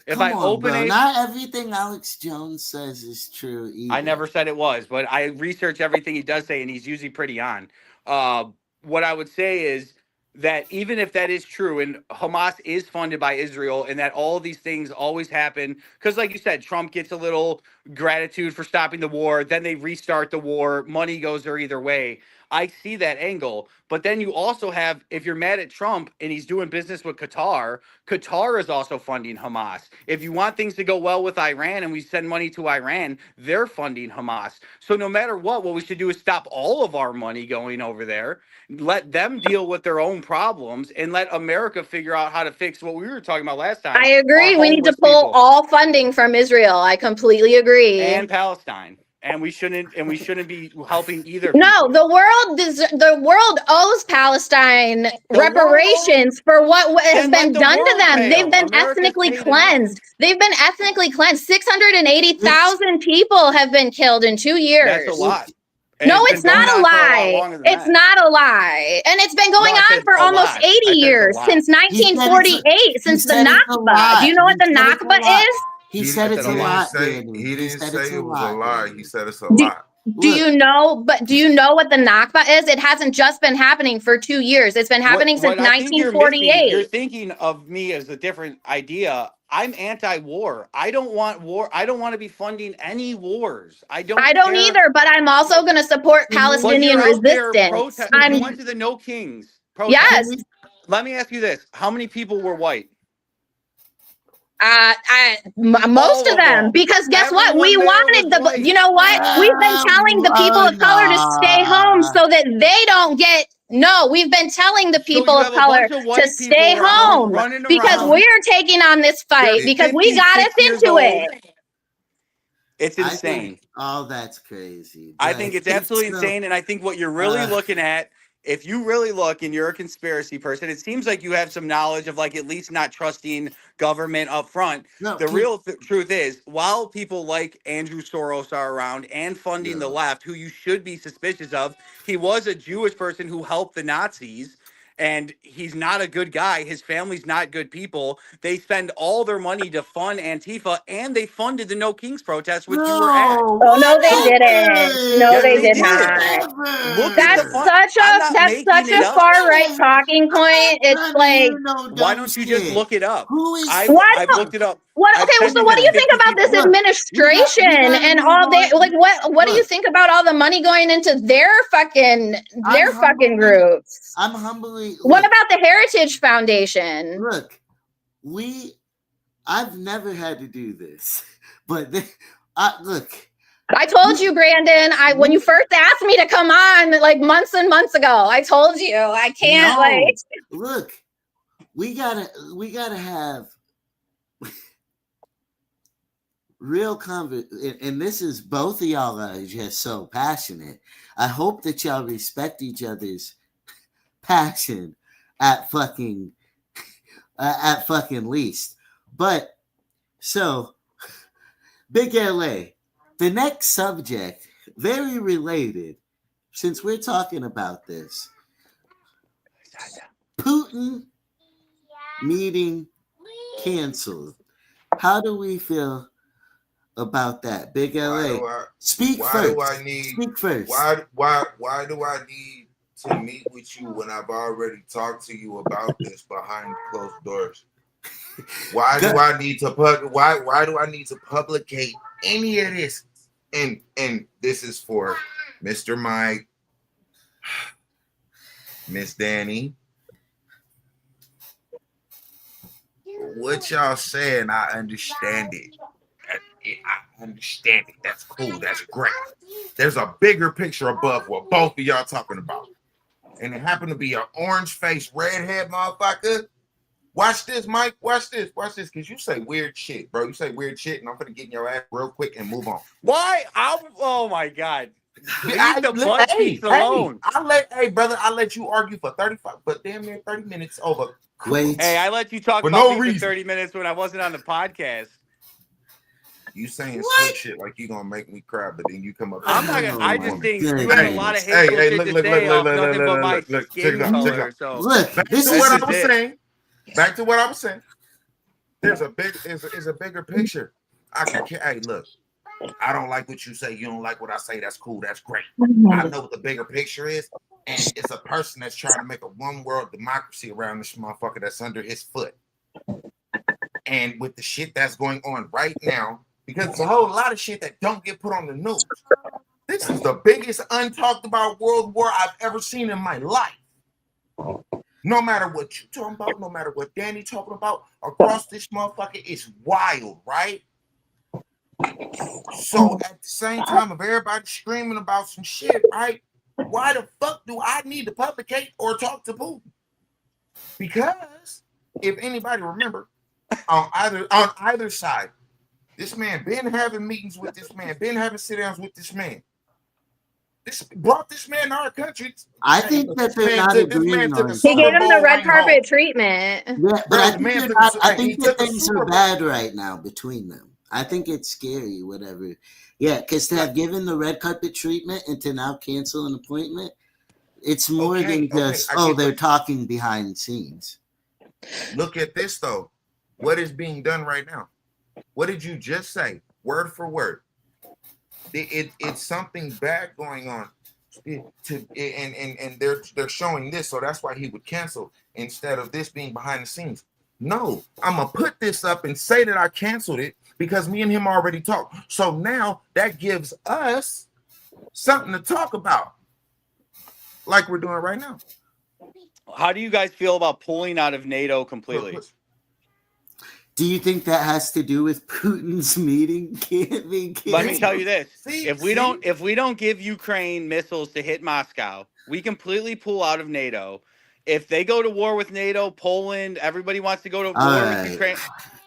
If Come I on, open bro. it, Not everything Alex Jones says is true either. I never said it was, but I research everything he does say, and he's usually pretty on. What I would say is that even if that is true, and Hamas is funded by Israel, and that all these things always happen, because like you said, Trump gets a little gratitude for stopping the war, then they restart the war, money goes there either way. I see that angle. But then you also have, if you're mad at Trump and he's doing business with Qatar, Qatar is also funding Hamas. If you want things to go well with Iran and we send money to Iran, they're funding Hamas. So no matter what we should do is stop all of our money going over there, let them deal with their own problems, and let America figure out how to fix what we were talking about last time. I agree. We need to pull all funding from Israel. I completely agree. And Palestine. And we shouldn't be helping either. No, the world owes Palestine reparations for what has been done to them. They've been ethnically cleansed. They've been ethnically cleansed. 680,000 people have been killed in 2 years. That's a lot. No, it's not a lie. It's not a lie. And it's been going on for almost 80 years, since 1948, since the Nakba. Do you know what the Nakba is? He said it's a lie. He didn't say it was a lie. He said it's a lie. Do you know what the Nakba is? It hasn't just been happening for 2 years. It's been happening since 1948. You're thinking of me as a different idea. I'm anti-war. I don't want war. I don't want to be funding any wars. I don't either, but I'm also going to support Palestinian resistance. You went to the No Kings protest. Yes. Let me ask you this. How many people were white? Most of them, because guess what? We wanted you know what? We've been telling the people of color to stay home so that they don't get. No, we've been telling the people of color to stay home because we're taking on this fight because we got us into it. It's insane. That's crazy. I think it's absolutely insane. And I think what you're really looking at, if you really look and you're a conspiracy person, it seems like you have some knowledge of like at least not trusting government up front. The real truth is, while people like Andrew Soros are around and funding the left, who you should be suspicious of, he was a Jewish person who helped the Nazis. And he's not a good guy. His family's not good people. They spend all their money to fund Antifa, and they funded the No Kings protest, which you were at. Oh no, they didn't. No, they did not. That's such a far right talking point. It's like, why don't you just look it up? I've looked it up. So what do you think about this administration and all that? Like, what do you think about all the money going into their fucking groups? I'm humbly. What about the Heritage Foundation? Look, I've never had to do this, but look. I told you, Brandon. When you first asked me to come on, like months and months ago, I told you I can't. Look, we gotta have real conversation, and this is both of y'all are just so passionate. I hope that y'all respect each other's passion at fucking least. But so Big LA, the next subject, very related, since we're talking about this. Putin meeting canceled. How do we feel about that? Big LA. Speak first. Why do I need to meet with you when I've already talked to you about this behind closed doors? Why do I need to why do I need to publicate any of this? And this is for Mr. Mike, Miss Danny. What y'all saying, I understand it. I understand it. That's cool. That's great. There's a bigger picture above what both of y'all talking about. And it happened to be an orange-faced, redhead motherfucker. Watch this, Mike. Watch this. Because you say weird shit, bro. You say weird shit, and I'm going to get in your ass real quick and move on. Why? Oh, my God. Leave the butt cheeks alone. I'll let you argue for 35, but damn near 30 minutes over. Wait. Hey, I let you talk about me for 30 minutes when I wasn't on the podcast. You saying slick shit like you gonna make me cry, but then you come up. I'm not gonna. I just think you have a lot of hateful shit to say off nothing but my skin color. So look, back to what I was saying. there's a bigger picture. Hey, look, I don't like what you say. You don't like what I say. That's cool. That's great. I know what the bigger picture is, and it's a person that's trying to make a one world democracy around this motherfucker that's under his foot. And with the shit that's going on right now, because there's a whole lot of shit that don't get put on the news. This is the biggest untalked about world war I've ever seen in my life. No matter what you talking about, no matter what Danny talking about, across this motherfucker, it's wild, right? So at the same time of everybody screaming about some shit, right? Why the fuck do I need to publicate or talk to Putin? Because if anybody remember, on either side, this man been having meetings with this man, been having sit-downs with this man. This brought this man to our country. I think that they're not agreeing on it. He gave him the red carpet treatment. Yeah, but I think that things are bad right now between them. I think it's scary, whatever. Yeah, because to have given the red carpet treatment and to now cancel an appointment, it's more than just, they're talking behind the scenes. Look at this, though. What is being done right now? What did you just say? Word for word. It's something bad going on. And they're showing this, so that's why he would cancel instead of this being behind the scenes. No, I'm gonna put this up and say that I canceled it because me and him already talked. So now that gives us something to talk about, like we're doing right now. How do you guys feel about pulling out of NATO completely? Do you think that has to do with Putin's meeting? Let me tell you this: if we don't give Ukraine missiles to hit Moscow, we completely pull out of NATO. If they go to war with NATO, Poland, everybody wants to go to war with Ukraine.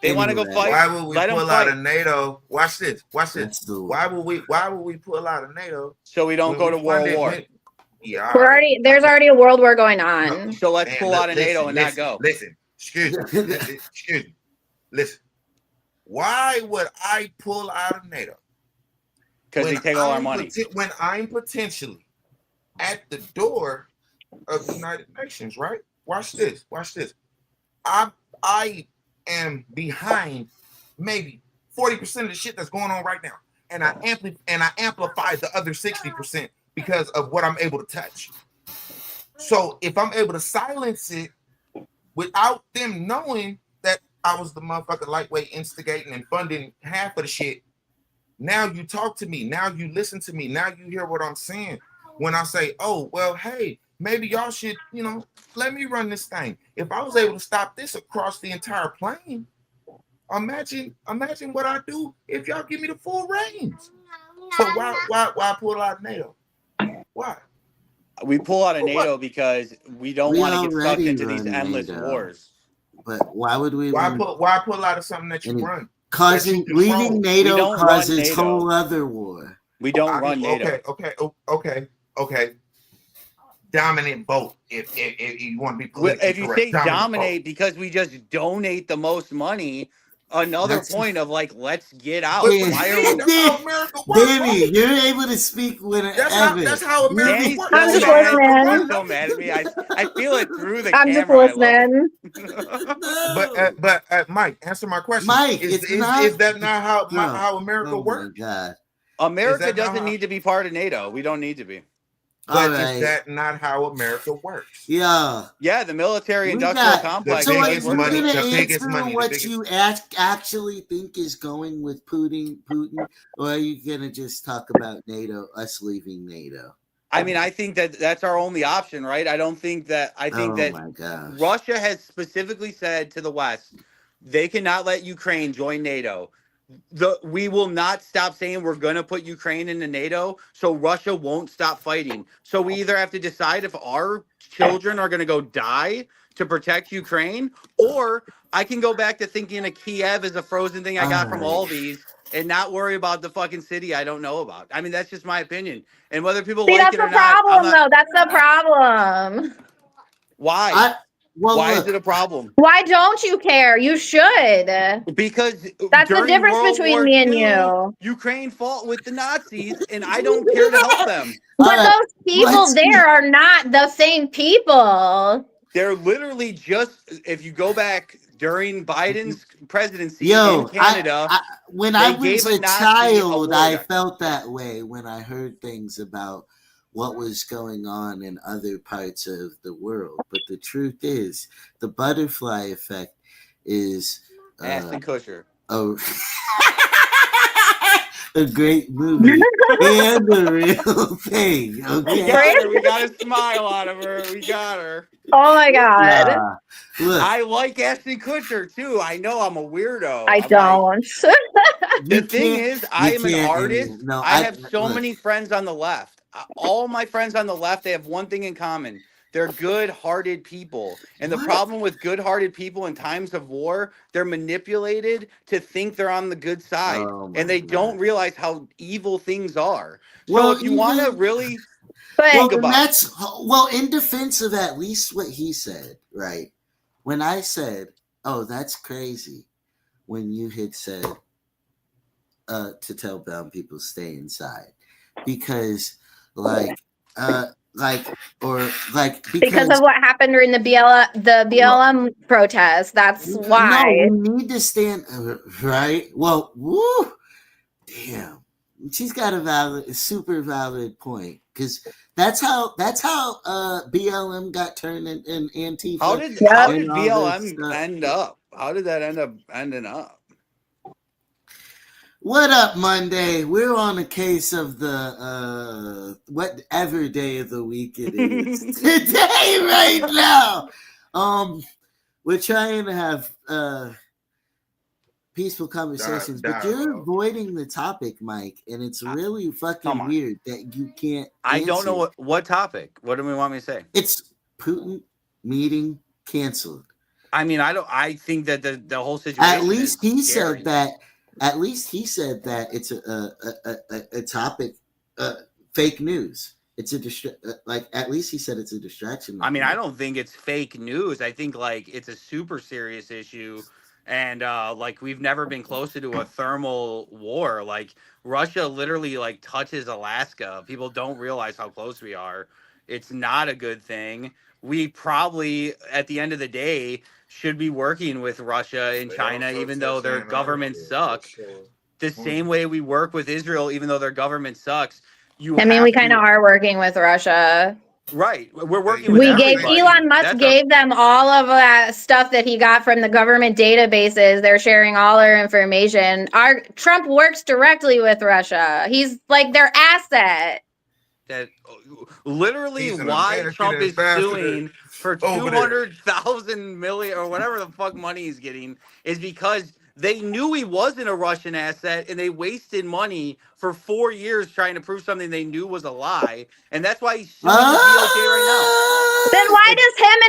They want to go fight. Why would we pull out of NATO? Watch this. Why would we pull out of NATO? So we don't go to war. Yeah. There's already a world war going on. So let's pull out of NATO and not go. Listen, excuse me. Listen. Why would I pull out of NATO? Because they take all our money. When I'm potentially at the door of the United Nations, right? Watch this. I am behind maybe 40% of the shit that's going on right now, and I amplify the other 60% because of what I'm able to touch. So if I'm able to silence it without them knowing that I was the motherfucker lightweight instigating and funding half of the shit, now you talk to me, now you listen to me, now you hear what I'm saying when I say, oh, well, hey, maybe y'all should, let me run this thing. If I was able to stop this across the entire plane, imagine what I do if y'all give me the full reins. So why pull out of NATO? Why? We pull out of NATO because we don't want to get stuck into these endless wars. But why would we? Why pull out of something that you run? Leaving NATO causes whole other war. We don't run NATO. Okay. Dominant vote. If you want to be politically if you correct, say dominate because we just donate the most money. Another point of let's get out. Why are we? Baby, you're able to speak whenever. That's how America works. I'm just listening. So mad at me. I feel it through the I'm camera. just listening. But Mike, answer my question. Mike, is that not how America works? My God. America doesn't need to be part of NATO. We don't need to be. But is that not how America works? Yeah. Yeah, the military-industrial complex. So are you going to answer what you actually think is going with Putin, or are you going to just talk about NATO, us leaving NATO? I mean, I think that's our only option, right? I think that my gosh. Russia has specifically said to the West, they cannot let Ukraine join NATO. We will not stop saying we're going to put Ukraine into NATO, so Russia won't stop fighting. So we either have to decide if our children are going to go die to protect Ukraine, or I can go back to thinking of Kiev as a frozen thing I got from Aldi's and not worry about the fucking city I don't know about. I mean, that's just my opinion. And whether people like it or not. That's the problem. Why? Why is it a problem? Why don't you care? You should. Because that's the difference between me and you. Ukraine fought with the Nazis, and I don't care to help them. But those people there are not the same people. They're literally just, if you go back during Biden's presidency Yo, in Canada. When I they was gave a Nazi child, I award. felt that way when I heard things about what was going on in other parts of the world. But the truth is, the butterfly effect is Ashton Kutcher. a great movie and a real thing. Okay, We got a smile out of her. We got her. Oh my God. Look, I like Ashton Kutcher too. I know I'm a weirdo. I don't. The thing is, I am an artist. No, I have so many friends on the left. All my friends on the left, they have one thing in common. They're good-hearted people. And the problem with good-hearted people in times of war, they're manipulated to think they're on the good side. And they don't realize how evil things are. So if you want to really think about it. Well, in defense of at least what he said, right? When I said, oh, that's crazy, when you had said to tell brown people stay inside. Because because of what happened during the BLM protest. That's why. No, we need to stand right. Well, woo, damn, she's got a super valid point, because that's how BLM got turned in Antifa. How did BLM end up? How did that end up ending up? What up, Monday? We're on a case of the whatever day of the week it is today, right now. We're trying to have peaceful conversations, but you're avoiding the topic, Mike, and it's really fucking weird that you can't. I don't know what topic. What do we want me to say? It's Putin meeting canceled. I mean, I think that the whole situation. At least he said that. At least he said that it's a topic, fake news. It's at least he said it's a distraction. I mean, I don't think it's fake news. I think it's a super serious issue, and we've never been closer to a thermal war. Russia literally touches Alaska. People don't realize how close we are. It's not a good thing. We probably, at the end of the day, should be working with Russia and China, even though their government sucks. The same way we work with Israel, even though their government sucks. We kind of are working with Russia. Right. We're working with everybody. Elon Musk gave them all of that stuff that he got from the government databases. They're sharing all our information. Trump works directly with Russia. He's their asset. That literally why Trump is suing for 200,000 million or whatever the fuck money he's getting is because they knew he wasn't a Russian asset, and they wasted money for 4 years trying to prove something they knew was a lie, and that's why he's suing the DOJ right now. Then why does him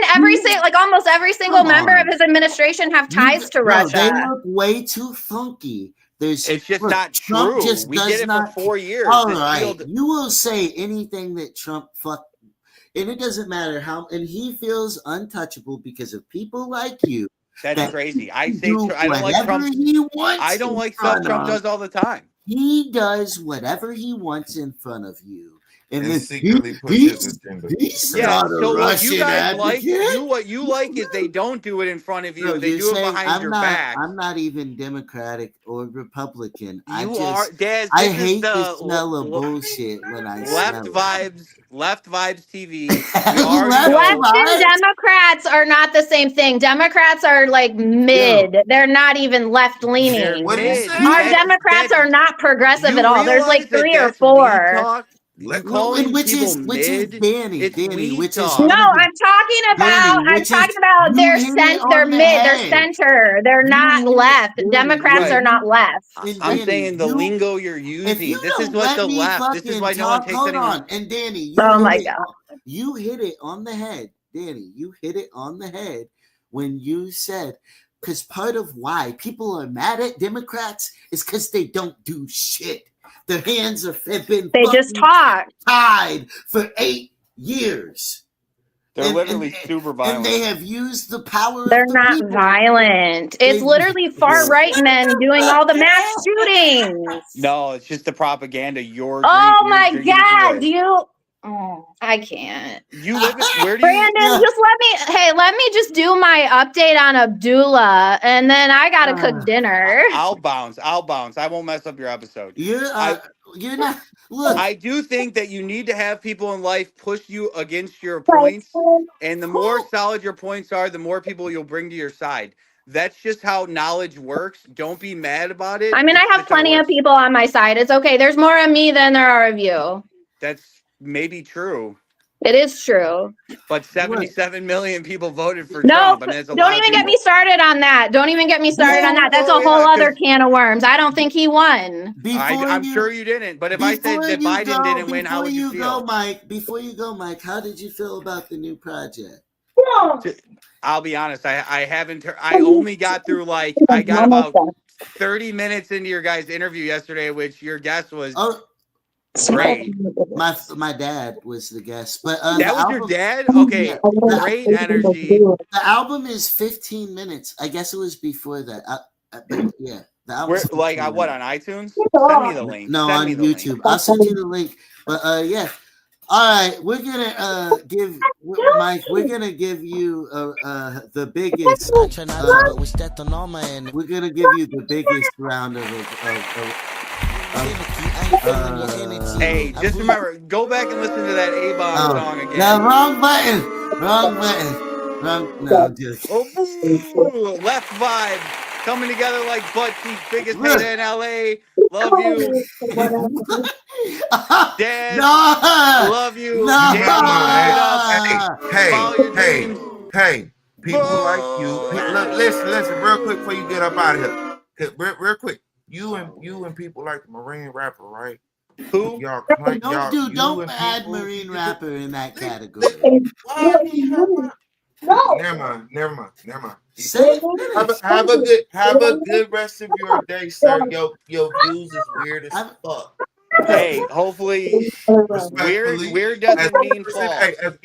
and almost every single member of his administration have ties to Russia? They look way too funky. It's just not true. We did it for 4 years. All right, you will say anything that Trump and it doesn't matter how, and he feels untouchable because of people like you. That's crazy. I don't like Trump. I don't like stuff Trump does all the time. He does whatever he wants in front of you. And then secretly pushes his agenda. So what you guys what you like is they don't do it in front of you. No, they do it behind your back. I'm not even Democratic or Republican. I hate the smell of bullshit when I Left Vibes TV. Left and Democrats are not the same thing. Democrats are mid. They're not even left leaning. Our Democrats are not progressive at all. There's 3 or 4. Which is Danny. No, I'm talking about their mid, they're center. They're not left. Democrats are not left. I'm saying the lingo you're using. This is what the left. This is why no one takes anyone. And Danny, you hit it on the head. Danny, you hit it on the head when you said, because part of why people are mad at Democrats is because they don't do shit. Their hands have been just talk tied for 8 years. They're literally super violent. And they have used the power. They're not violent. It's literally far right men doing all the mass shootings. No, it's just the propaganda. Oh my God, Oh, I can't. You live in where do you? Brandon, just let me just do my update on Abdullah, and then I gotta cook dinner. I'll bounce. I won't mess up your episode. You're not. Look, I do think that you need to have people in life push you against your points, and the more solid your points are, the more people you'll bring to your side. That's just how knowledge works. Don't be mad about it. I mean, I have plenty of people on my side. It's okay. There's more of me than there are of you. That's maybe true. It is true. But 77 million people voted for No, Trump. I mean, don't even get me started on that. Don't even get me started on that. That's a whole other can of worms. I don't think he won. I'm sure you didn't. But if I said that Biden didn't win, how would you feel? Before you go, Mike, how did you feel about the new project? I'll be honest. I haven't. I only got through I got about 30 minutes into your guys' interview yesterday, which your guest was great. My dad was the guest, but that was your dad. Okay, yeah, great energy. The album is 15 minutes. I guess it was before that. But yeah, the album. What on iTunes? Send me the link. No, on YouTube. I'll send you the link. But yeah. All right, we're gonna give Mike. We're gonna give you the biggest. We're gonna give you the biggest round of hey, just remember, go back and listen to that A-Bomb song again. No, wrong button. No, just. Letzvibe coming together like butt cheeks, biggest hit in LA. Love you. Dad, love you. No. Hey, people like you. Listen, real quick before you get up out of here. Real quick. You and people like the Marine rapper, right? Who? Y'all don't add Marine rapper in that category. Never mind. Have a good rest of your day, sir. Your views is weird as fuck. Hey, hopefully, weird doesn't mean false. Hey, as a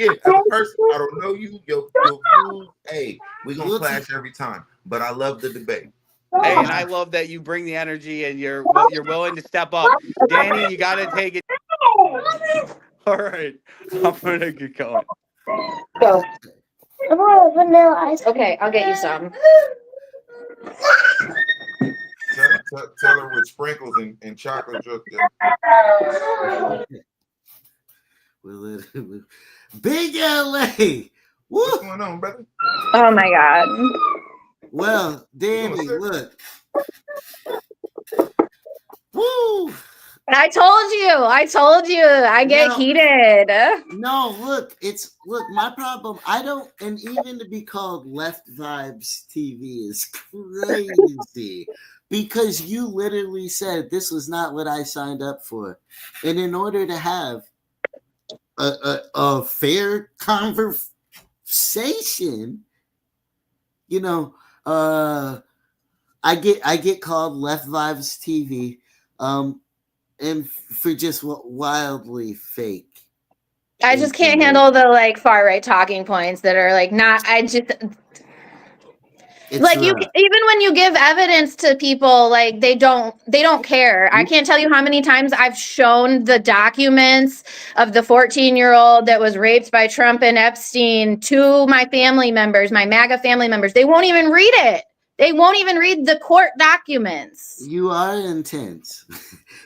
person, I don't know you. Your views, hey, we gonna clash every time. But I love the debate. Hey, and I love that you bring the energy and you're willing to step up. Danny, you got to take it. All right. I'm going to get going. Go. Vanilla ice. Okay, I'll get you some. Tell her with sprinkles and chocolate drip. Big LA. What's going on, brother? Oh my God. Well, Danny, look. Woo! I told you. I get heated. No, look, my problem. I don't, and even to be called Letzvibe TV is crazy because you literally said this was not what I signed up for. And in order to have a fair conversation, I get called Letzvibe TV, and for just wildly fake. I just can't handle the far right talking points that are not. You even when you give evidence to people, they don't care. I can't tell you how many times I've shown the documents of the 14-year-old that was raped by Trump and Epstein to my family members, my MAGA family members. They won't even read it. They won't even read the court documents. You are intense.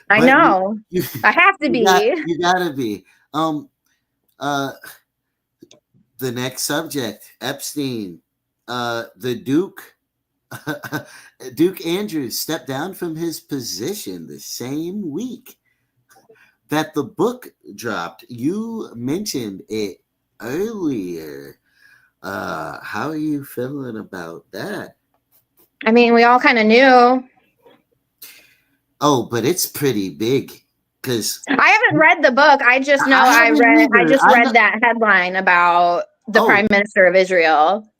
I know. I have to be. You gotta be. The next subject, Epstein. The Duke Andrews stepped down from his position the same week that the book dropped. You mentioned it earlier. How are you feeling about that? I mean, we all kind of knew. Oh, but it's pretty big because I haven't read the book. I just know I read that headline about the Prime Minister of Israel.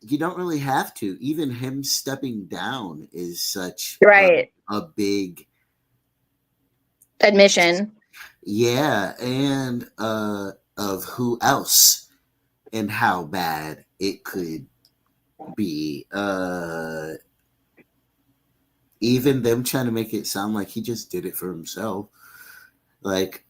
You don't really have to. Even him stepping down is such a big admission. Yeah, and of who else and how bad it could be. Even them trying to make it sound like he just did it for himself. Like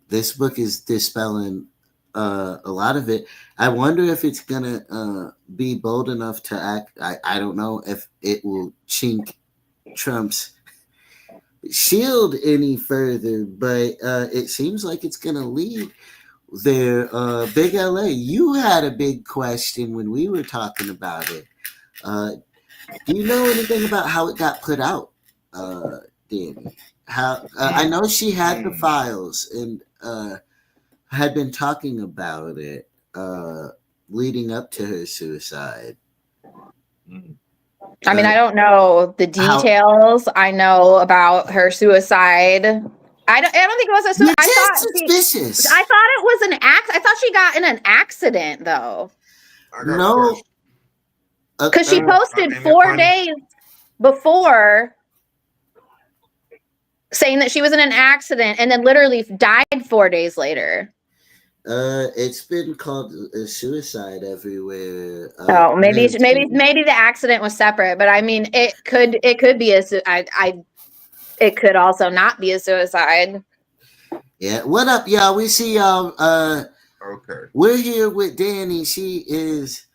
this book is dispelling a lot of it. I wonder if it's gonna be bold enough to act. I don't know if it will chink Trump's shield any further, but it seems like it's gonna lead there. Big LA, you had a big question when we were talking about it. Do you know anything about how it got put out, Danny? How I know she had the files and had been talking about it leading up to her suicide. I mean, I don't know the details. I know about her suicide. I don't think it was a suicide. Suspicious. I thought it was an I thought she got in an accident though. No. Because she posted 4 days before saying that she was in an accident and then literally died 4 days later. It's been called a suicide everywhere. Oh, maybe the accident was separate, but I mean, it could be it could also not be a suicide. Yeah. What up, y'all? We see y'all. Okay. We're here with Danny. She is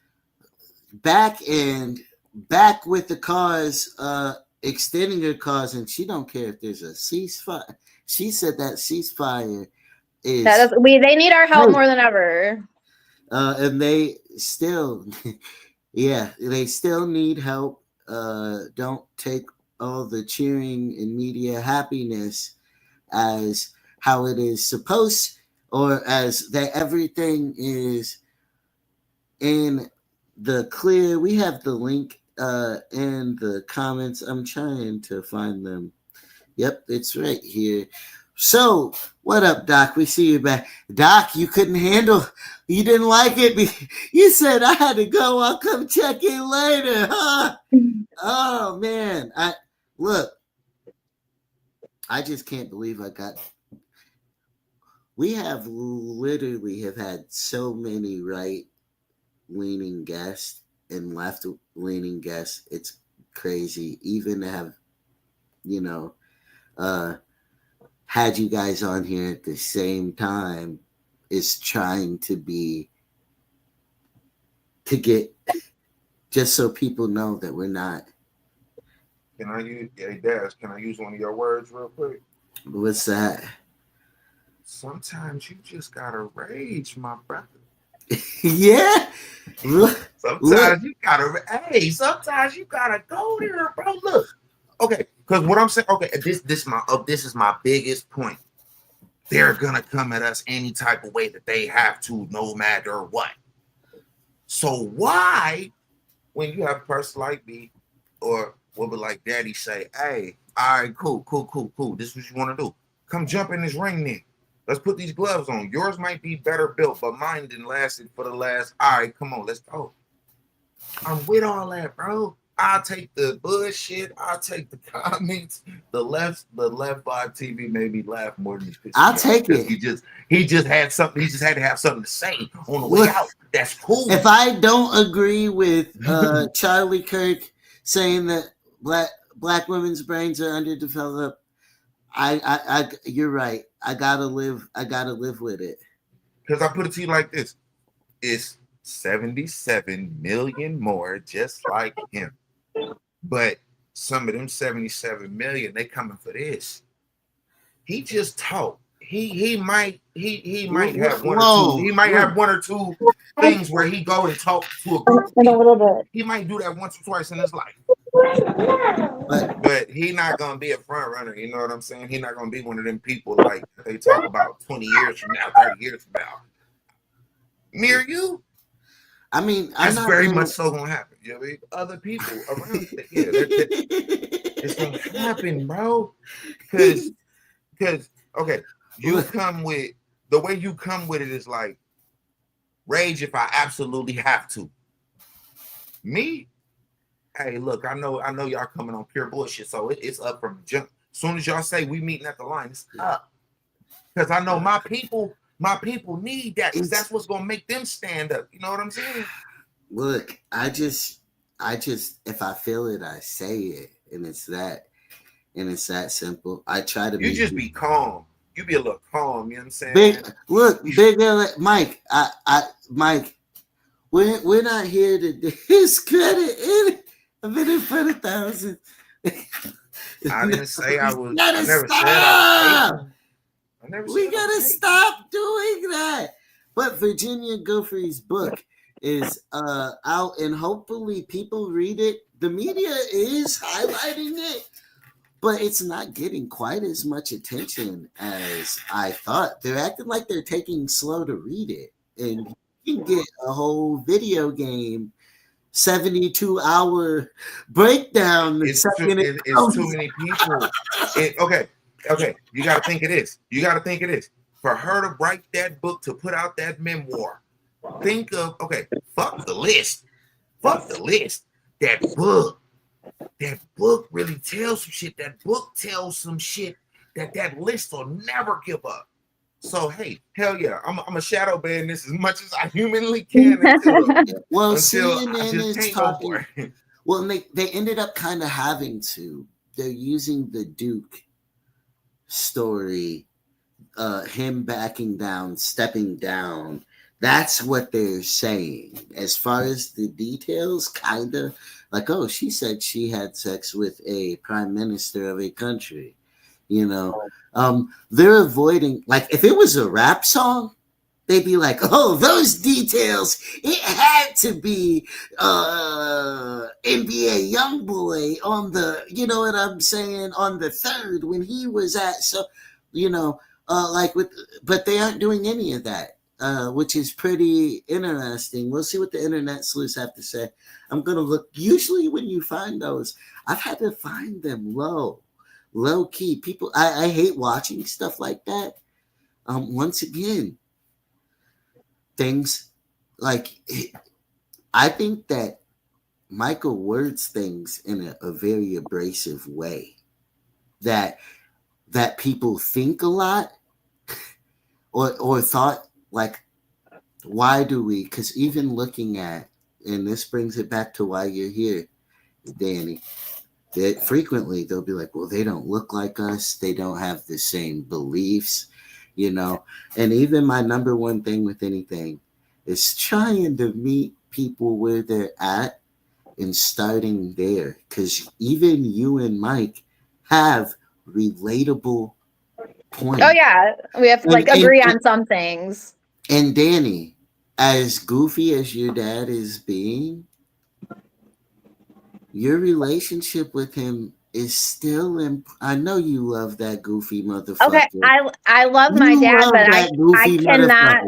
back with the cause, extending her cause, and she don't care if there's a ceasefire. She said that ceasefire is they need our help more than ever. And they still, they still need help. Don't take all the cheering and media happiness as how it is supposed, or as that everything is in the clear. We have the link in the comments. I'm trying to find them. Yep, it's right here. So, what up, Doc? We see you back. Doc, you couldn't handle, you didn't like it. You said I had to go. I'll come check in later, huh? Oh, man. I just can't believe we have literally have had so many right-leaning guests and left-leaning guests. It's crazy. Even to have, had you guys on here at the same time is trying to get, just so people know that we're not. Can I use one of your words real quick? What's that? Sometimes you just gotta rage, my brother. Yeah. Sometimes you gotta go there, bro. Look. Okay, because what I'm saying, this is my biggest point. They're gonna come at us any type of way that they have to, no matter what. So why, when you have a person like me, or what would like Daddy say, hey, all right, cool. This is what you want to do. Come jump in this ring then. Let's put these gloves on. Yours might be better built, but mine didn't last for the last. All right, come on, let's go. I'm with all that, bro. I'll take the bullshit. I'll take the comments. The Letzvibe TV made me laugh more than this. I'll take it. He just had something. He just had to have something to say on the way out. That's cool. If I don't agree with Charlie Kirk saying that black women's brains are underdeveloped, I you're right. I gotta live with it. Because I put it to you like this: it's 77 million more just like him. But some of them 77 million, they coming for this. He just talked. He might have one or two. He might have one or two things where he go and talk to a group. A little bit. He might do that once or twice in his life. But he not gonna be a front runner. You know what I'm saying? He not gonna be one of them people like they talk about 20 years from now, 30 years from now. Me or you? I mean, that's very much so gonna happen. You know what I mean? Other people around it's gonna happen, bro. Because you come with the way you come with it is like rage if I absolutely have to. Me, hey, look, I know y'all coming on pure bullshit, so it's up from jump. As soon as y'all say we meeting at the line, it's up. Because I know my people need that, because that's what's gonna make them stand up. You know what I'm saying? Look, I just if I feel it, I say it, and it's that simple. I try to be calm. You be a little calm. You know what I'm saying? Big Mike. Mike. We're not here to discredit any of it in front of thousands. I didn't say I was. Gotta I never stop. said I was. We gotta stop doing that. But Virginia Giuffre's book is out, and hopefully people read it. The media is highlighting it, but it's not getting quite as much attention as I thought. They're acting like they're taking slow to read it, and you can get a whole video game 72-hour breakdown. It's too many people. Okay. You got to think of this. For her to write that book, to put out that memoir, think of, fuck the list. That book really tells some shit. That book tells some shit that list will never give up. So, hey, hell yeah, I'm a shadow ban this as much as I humanly can until CNN is talking. No well, they ended up kind of having to. They're using the Duke story, him backing down, stepping down. That's what they're saying. As far as the details, kind of like, oh, she said she had sex with a prime minister of a country. You know, they're avoiding, like, if it was a rap song, they'd be like, oh, those details, it had to be NBA Youngboy on the, you know what I'm saying, on the third when he was at, so, you know, but they aren't doing any of that, which is pretty interesting. We'll see what the internet sleuths have to say. I'm going to look, usually when you find those, I've had to find them low key. People, I hate watching stuff like that. Once again, things like, I think that Michael words things in a very abrasive way that people think a lot or thought, like, why do we? Because even looking at, and this brings it back to why you're here, Danny, that frequently they'll be like, well, they don't look like us. They don't have the same beliefs, you know. And even my number one thing with anything is trying to meet people where they're at and starting there. Because even you and Mike have relatable points. Oh, yeah. We have to agree on some things. And Danny, as goofy as your dad is being, your relationship with him is still I know you love that goofy motherfucker. Okay, I love my dad, but I cannot.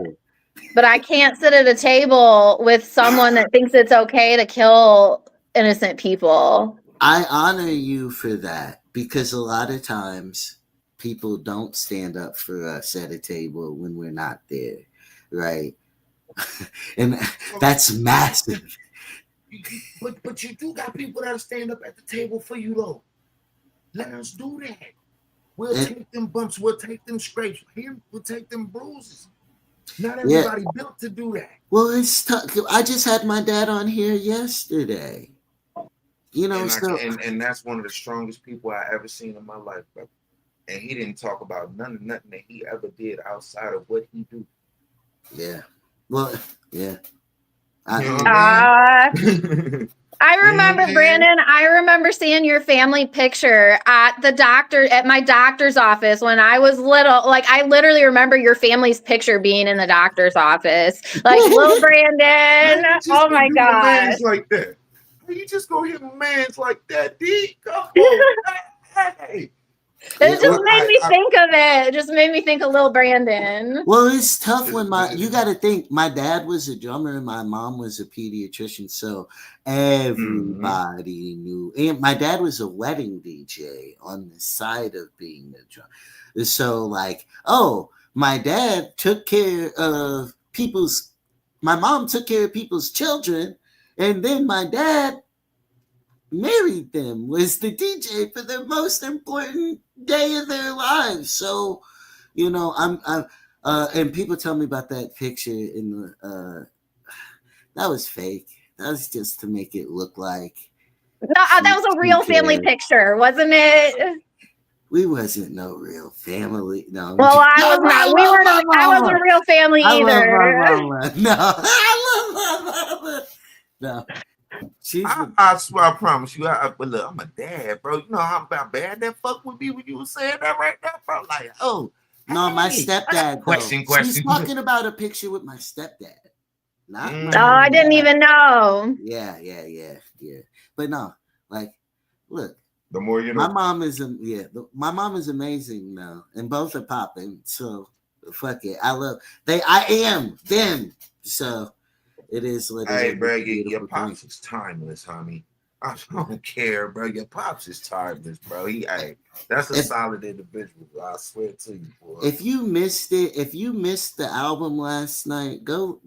But I can't sit at a table with someone that thinks it's okay to kill innocent people. I honor you for that, because a lot of times people don't stand up for us at a table when we're not there, right? And that's massive. But you do got people that'll stand up at the table for you, though. Let us do that. We'll take them bumps. We'll take them scrapes. We'll take them bruises. Not everybody built to do that. Well, it's tough. I just had my dad on here yesterday. You know, and that's one of the strongest people I ever seen in my life, brother. And he didn't talk about nothing that he ever did outside of what he do. Yeah. Well, yeah. I remember, Brandon, I remember seeing your family picture at my doctor's office when I was little. Like, I literally remember your family's picture being in the doctor's office. Like, little Brandon. Oh my gosh. Like that. You just go hit a man's like that, D. Come on. Hey. It just made me think of it. It just made me think of little Brandon. Well, it's tough when you got to think, my dad was a drummer and my mom was a pediatrician, so everybody knew. And my dad was a wedding DJ on the side of being a drummer. So, like, my dad took care of my mom took care of people's children, and then my dad married them, was the DJ for the most important day of their lives. So, you know, and people tell me about that picture in the that was fake. That was just to make it look like no, that was a real family picture, wasn't it? We wasn't no real family. No. Well, I was not. We were not. I wasn't a real family I love either. my mama. No, I love my mama. No, I swear, I promise you. But look, I'm a dad, bro. You know how bad that fuck would be when you were saying that right now, bro. Like, oh, no, my hey. stepdad. Question. She's talking about a picture with my stepdad. Not my Oh, I didn't even know. Yeah. But no, like, look. The more you know. My mom is my mom is amazing now, and both are popping. So fuck it. I am them. So it is what it is. Hey, bro, your pops is timeless, homie. I don't care, bro. Your pops is timeless, bro. That's a solid individual. I swear to you, boy. If you missed the album last night, go.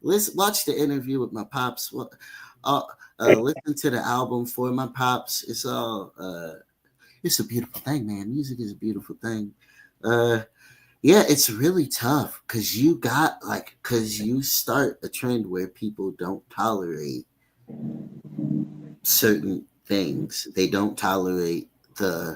Let's watch the interview with my pops. Listen to the album for my pops. It's all. It's a beautiful thing, man. Music is a beautiful thing. Yeah, it's really tough because you start a trend where people don't tolerate certain things. They don't tolerate he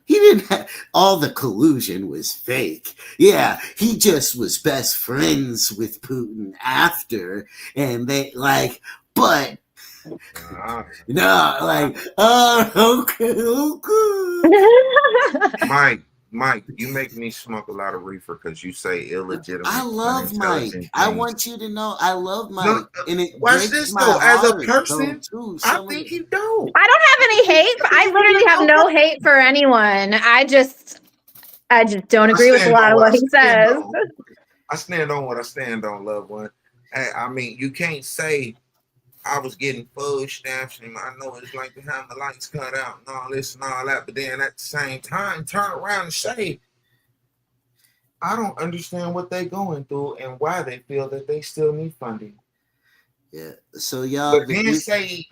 didn't have all the collusion was fake. Yeah, he just was best friends with Putin after, and they but okay. Mike, you make me smoke a lot of reefer because you say illegitimate. I love Mike. Things. I want you to know I love Mike. No, and it watch this though. As a person, I think he don't. I don't have any hate. I literally have no hate for anyone. I just don't agree with a lot of what he says. I stand on what I stand on, loved one. Hey, I mean, you can't say I was getting food stamps and I know it's like to have the lights cut out and all this and all that, but then at the same time turn around and say, I don't understand what they're going through and why they feel that they still need funding. Yeah. So y'all, but then say,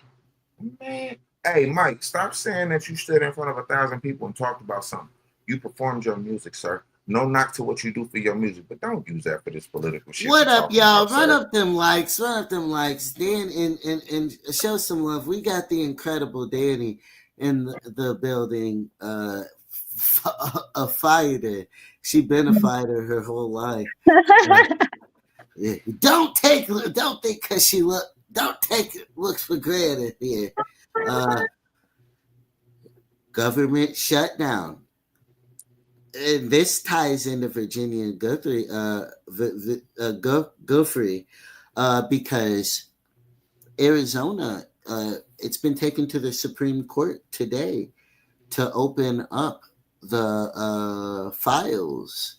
man, hey Mike, stop saying that you stood in front of 1,000 people and talked about something. You performed your music, sir. No knock to what you do for your music, but don't use that for this political shit. What up, y'all? Run up them likes. Dan, and show some love. We got the incredible Danny in the building. A fighter. She been a fighter her whole life. Yeah. Don't take because don't take looks for granted here. Government shutdown. And this ties into Virginia Guthrie, because Arizona, it's been taken to the Supreme Court today to open up the files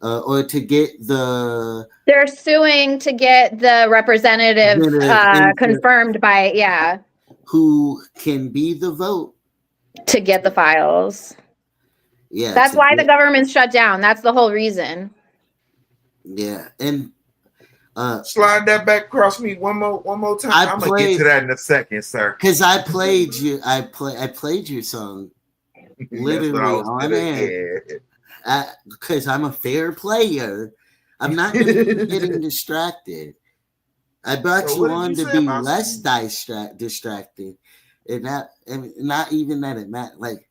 or to get They're suing to get the representative confirmed by, who can be the vote to get the files. Yeah, that's why the government's shut down. That's the whole reason. Yeah, and slide that back across me one more time. I'm gonna get to that in a second, sir. Because I played your song literally on air. Because I'm a fair player. I'm not getting distracted. I brought you on to be less distracted, and not even that it matters. Like.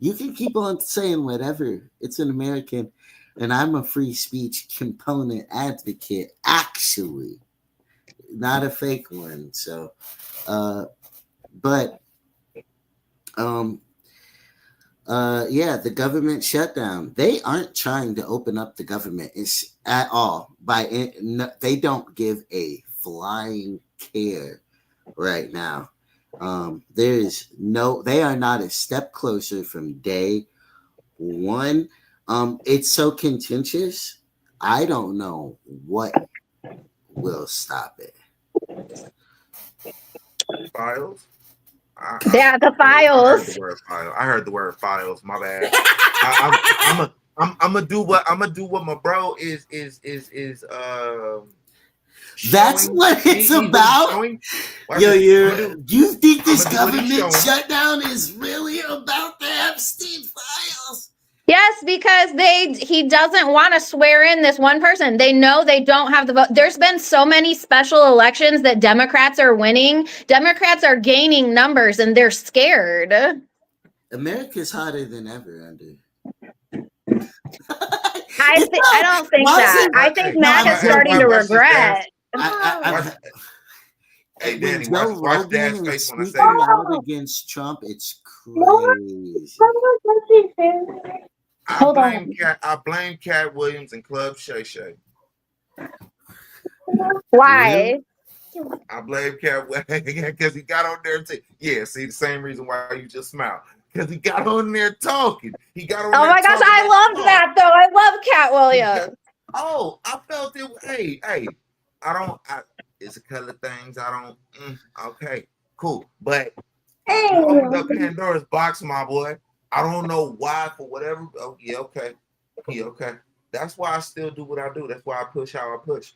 You can keep on saying whatever. It's an American, and I'm a free speech component advocate, actually, not a fake one. So, the government shutdown. They aren't trying to open up the government at all. They don't give a flying care right now. They are not a step closer from day one. It's so contentious. I don't know what will stop it. Files? The files. I heard the word files. My bad. I'm gonna do what my bro is That's what it's about. You think this government shutdown is really about the Epstein files? Yes, because he doesn't want to swear in this one person. They know they don't have the vote. There's been so many special elections that Democrats are winning. Democrats are gaining numbers and they're scared. America's hotter than ever under. I don't think that. I think Mac is starting to regret. Hey, Danny, when Joe watch Rogan Dad's is face when I say speaking this. out against Trump, it's crazy. I blame Cat Williams and Club Shay Shay. Why? I blame Cat because he got on there. See the same reason why you just smile. Because he got on there talking. He got on. Oh my gosh, I loved that though. I love Cat Williams. I felt it. Hey, it's a couple of things I don't. Okay, cool. But you opened up Pandora's box, my boy. I don't know why, for whatever. Oh, yeah, okay. That's why I still do what I do. That's why I push how I push.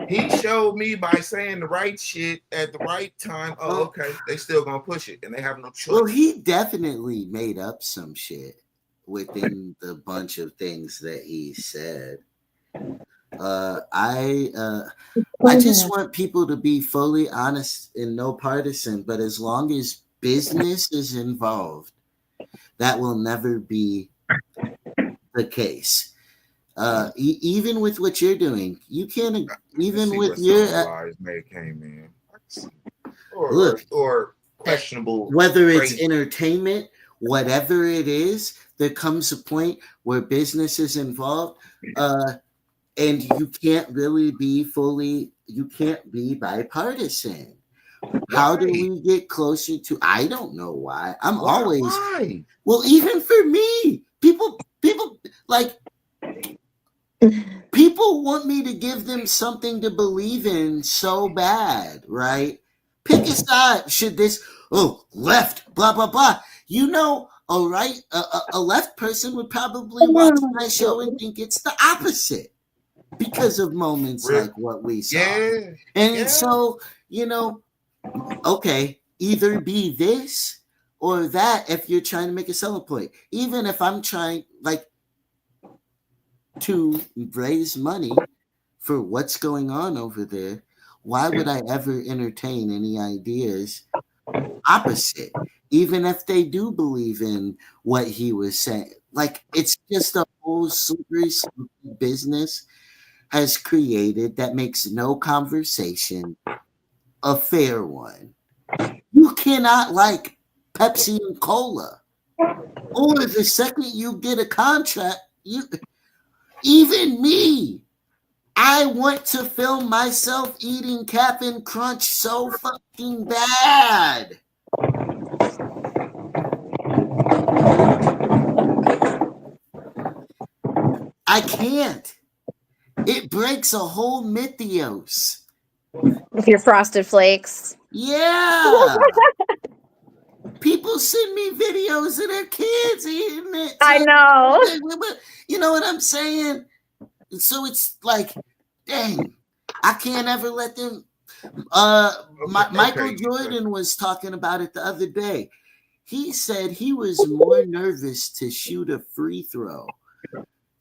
He showed me by saying the right shit at the right time. Oh, okay. They still gonna push it, and they have no choice. Well, he definitely made up some shit within the bunch of things that he said. I just want people to be fully honest and no partisan, but as long as business is involved, that will never be the case. Even with what you're doing, you can't. Even with your lies may came in, or questionable. Whether it's entertainment, whatever it is, there comes a point where business is involved, and you can't really be fully. You can't be bipartisan. How do we get closer to? I don't know why. Why? Well, even for me, people like. People want me to give them something to believe in so bad, right? Pick a side. Should this, left, blah, blah, blah. A left person would probably watch my show and think it's the opposite because of moments like what we saw. So, okay, either be this or that if you're trying to make a selling point. Even if I'm trying, to raise money for what's going on over there, why would I ever entertain any ideas opposite, even if they do believe in what he was saying? It's just a whole slippery business has created that makes no conversation a fair one. You cannot like Pepsi and Cola, or the second you get a contract, even me, I want to film myself eating Cap'n Crunch so fucking bad. I can't. It breaks a whole mythos. With your Frosted Flakes. Yeah. People send me videos of their kids eating it. I know. You know what I'm saying? So it's like, dang, I can't ever let them. Michael Jordan was talking about it the other day. He said he was more nervous to shoot a free throw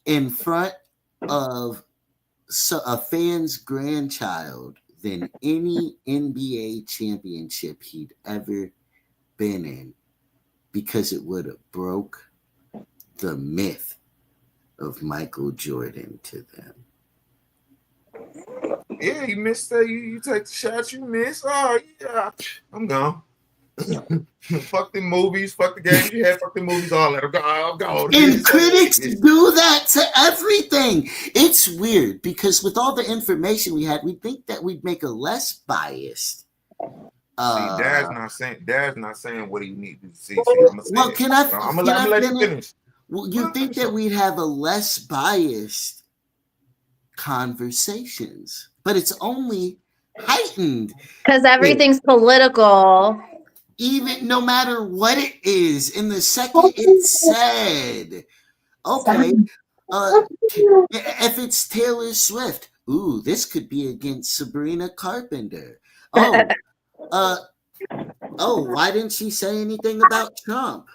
in front of a fan's grandchild than any NBA championship he'd ever been in, because it would have broke the myth of Michael Jordan to them. Yeah, you missed that. You take the shot, you miss. Oh yeah, I'm gone. Fuck the movies, fuck the games you had, fuck the movies, all that. I'm gone. And critics do that to everything. It's weird because with all the information we had, we'd think that we'd make a less biased. Dad's not saying what he needs to see. I'm gonna let you finish. Well, you think that we'd have a less biased conversations, but it's only heightened because everything's political. Even no matter what it is, in the second it's said, okay, if it's Taylor Swift, ooh, this could be against Sabrina Carpenter. Why didn't she say anything about Trump?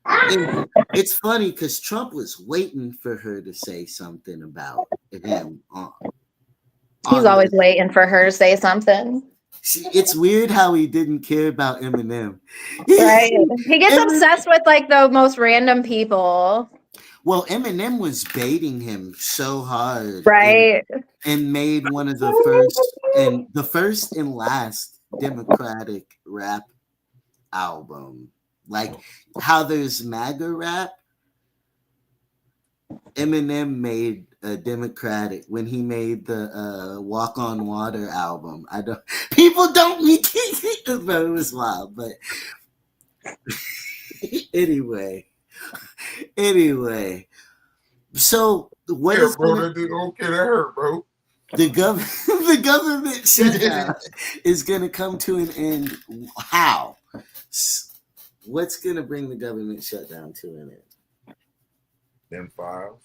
And it's funny because Trump was waiting for her to say something about him. He's always waiting for her to say something. It's weird how he didn't care about Eminem. Right. He gets Eminem- obsessed with like the most random people. Well, Eminem was baiting him so hard, Right. and made one of the first and last democratic rap album. Like how there's MAGA rap, Eminem made a democratic when he made the Walk on Water album. People don't mean but it was wild, but anyway. So what Yeah, is bro, gonna, that dude don't care. That hurt, bro. the government shutdown is gonna come to an end? How? What's gonna bring the government shutdown to an end? Them files.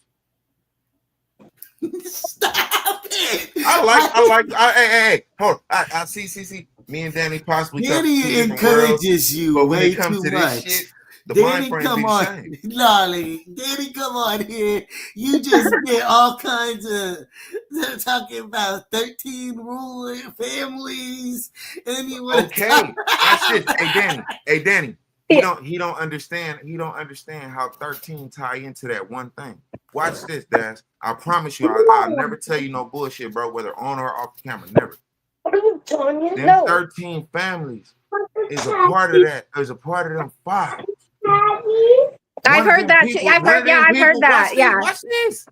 Stop it! Hey, hold on. I see. Me and Danny possibly Danny encourages you but when way it comes too to this much. shit, the Danny, mind frame come be the on, same. Lolly. Danny, come on here. You just get all kinds of. They're talking about 13 ruler families, and you want to Okay, watch this. Hey, Danny. He don't understand. He don't understand how 13 tie into that one thing. Watch this, Dash. I promise you, I'll never tell you no bullshit, bro. Whether on or off the camera, never. What are you doing? Them 13 families is a part of that. Is a part of them five. I've heard that too. I've heard that. Yeah. Watch this.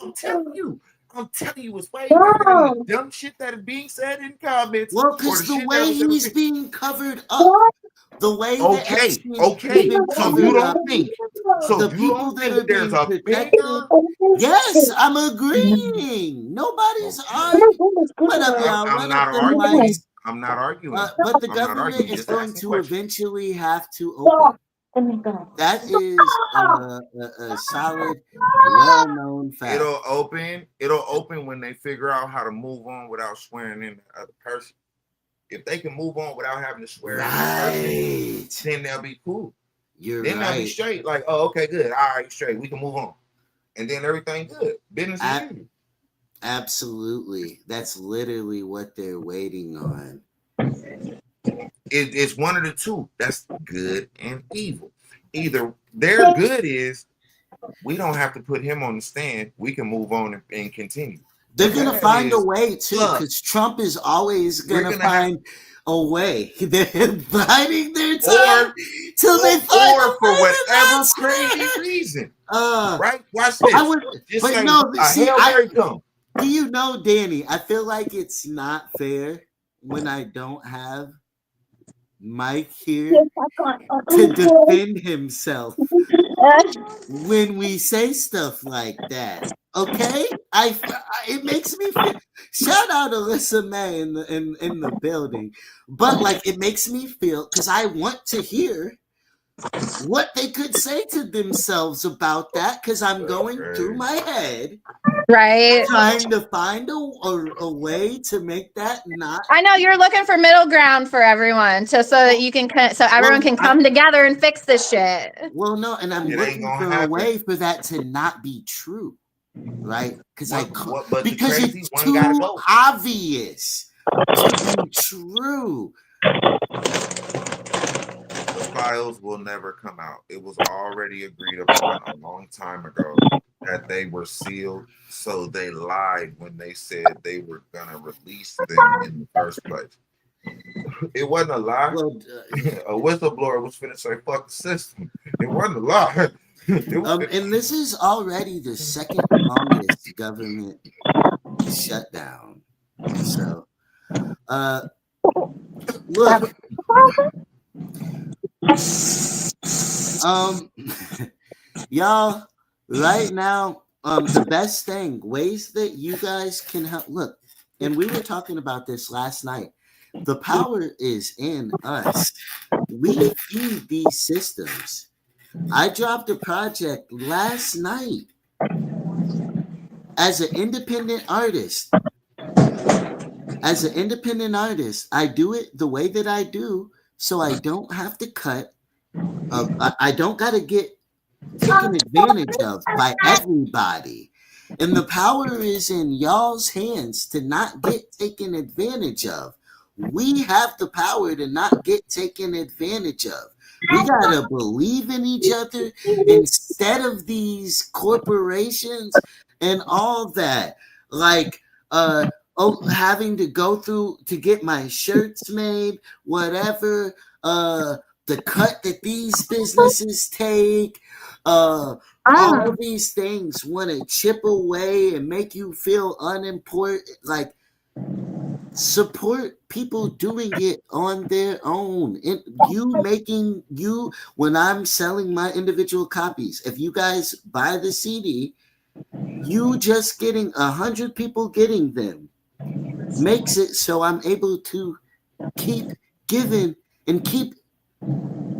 I'm telling you. It's way better than the dumb shit that is being said in comments. Well, because the way he's being covered up, the way okay. So you don't think? So the you people don't that are think there's being a protected. bigger? Yes, I'm agreeing. Nobody's arguing. What up, y'all? I'm What not up, them arguing. mics? I'm not arguing. But the I'm not government arguing. is Just going asking to questions. eventually have to open. That is a solid, well-known fact. It'll open when they figure out how to move on without swearing in the other person. If they can move on without having to swear in the person, then they'll be cool. Then they'll be straight. Like, oh, okay, good. All right, straight. We can move on. And then everything good. Business as usual. Absolutely. That's literally what they're waiting on. It's one of the two. That's good and evil. Either their good is we don't have to put him on the stand. We can move on and continue. They're going to find a way, too, because Trump is always going to find a way. They're biding their time till they find a way. Or for whatever crazy reason. Right? Watch this. Do you know, Danny, I feel like it's not fair when I don't have Mike here to defend himself when we say stuff like that. Okay, it makes me feel. Shout out Alyssa May in the building, but like it makes me feel because I want to hear what they could say to themselves about that because I'm going through my head, right, trying to find a way to make that not. I know you're looking for middle ground for everyone, so that you can everyone can come together and fix this shit. Well, no, and I'm looking for a way for that to not be true. Right? Because it's too obvious to be true. The files will never come out. It was already agreed upon a long time ago that they were sealed, so they lied when they said they were gonna release them in the first place. It wasn't a lie. Well, a whistleblower was finna say fuck the system. It wasn't a lie. And this is already the second longest government shutdown. So, look, y'all, right now, the best thing, ways that you guys can help. Look, and we were talking about this last night. The power is in us. We feed these systems. I dropped a project last night as an independent artist. I do it the way that I do, so I don't have to cut. I don't got to get taken advantage of by everybody. And the power is in y'all's hands to not get taken advantage of. we have the power to not get taken advantage of. We gotta believe in each other instead of these corporations and all that. Like having to go through to get my shirts made, whatever, the cut that these businesses take, all these things want to chip away and make you feel unimportant. Like, support people doing it on their own. When I'm selling my individual copies, if you guys buy the CD, you just getting 100 people getting them makes it so I'm able to keep giving and keep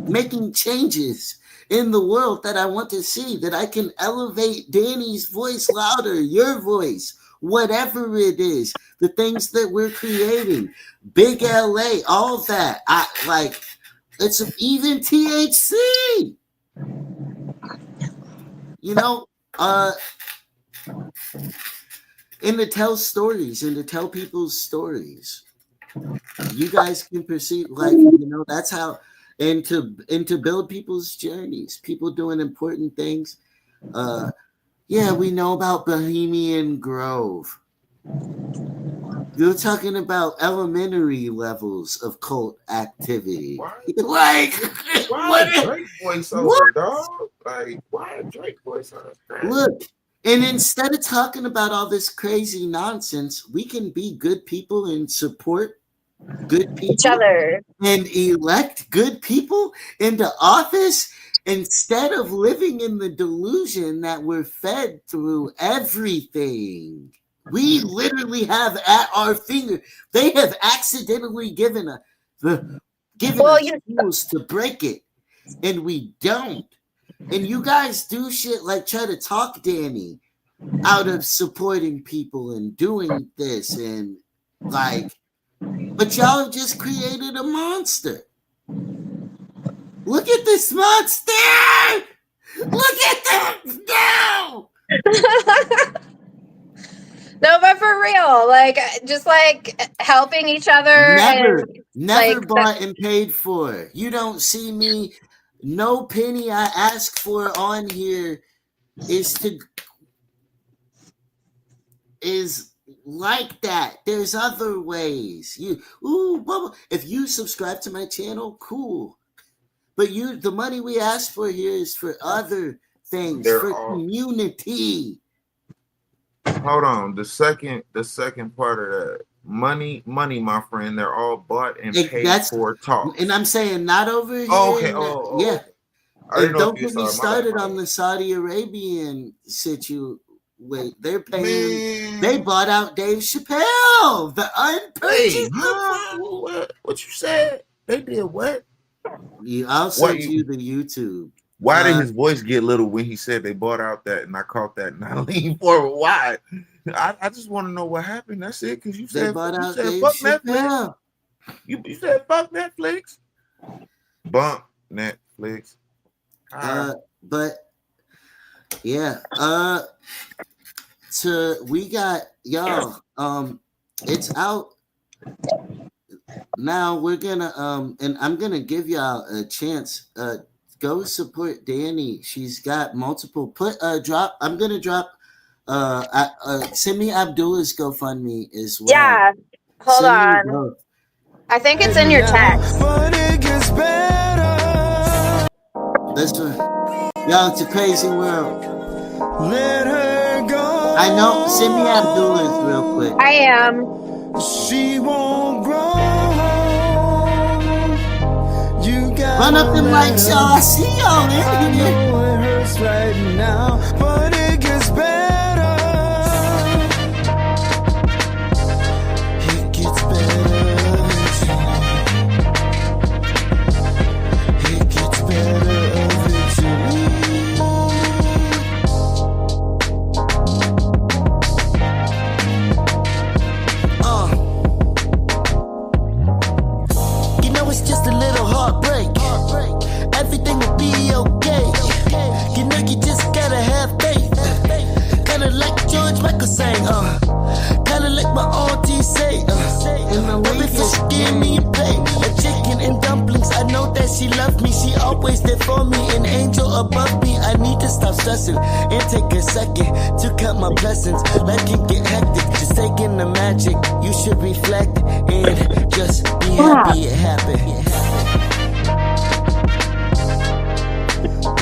making changes in the world that I want to see, that I can elevate Danny's voice louder, your voice, whatever it is, the things that we're creating, Big LA, all that. I like, it's even THC, you know, and to tell stories and to tell people's stories. You guys can perceive, like, you know, that's how, and to build people's journeys, people doing important things. Yeah, we know about Bohemian Grove. You're talking about elementary levels of cult activity. Why Drake voice over, dog? Like, why Drake voice over? Look, and instead of talking about all this crazy nonsense, we can be good people and support good people, each other, and elect good people into office instead of living in the delusion that we're fed through everything. We literally have at our finger. They have accidentally given us tools to break it, and we don't. And you guys do shit like try to talk Danny out of supporting people and doing this, and like, but y'all have just created a monster. Look at this monster! Look at that now! No, but for real, like, just like helping each other. Never like, bought and paid for. You don't see me. No penny I ask for on here is like that. There's other ways. If you subscribe to my channel, cool. But the money we ask for here is for other things, community. Hold on. The second part of that. Money, my friend. They're all bought and paid for talk. And I'm saying not over here. Okay. Yeah. And don't get me started on the the Saudi Arabian situation. They're paying. They bought out Dave Chappelle, the unpurchased. What you said? They did what? I'll send you the YouTube. Why did his voice get little when he said they bought out that, and I caught that and I leaned forward? Why? I just want to know what happened. That's it. Because you said fuck Netflix. You said fuck Netflix. Bump Netflix. But yeah. We got y'all. It's out now. We're gonna and I'm gonna give y'all a chance. Go support Danny. She's got multiple I'm gonna drop Simi Abdullah's GoFundMe as well. Yeah, hold on. I think it's in your text. This one. Yo, it's a crazy world. Let her go. I know. Send me Abdullah's real quick. I am. She won't grow. You got run up them lights, y'all. I see y'all in here. I know it hurts right now, but it gets better. It gets better. It gets better. It's just a little heartbreak. Everything will be okay. You know you just gotta have faith. Kinda like George Michael sang. Kinda like my auntie say. Every fish skin and dumplings. I know that she loved me. She always there for me. An angel above me. I need to stop stressing and take a second to count my blessings. Life can get hectic. Just taking the magic. You should reflect and just be happy it happened.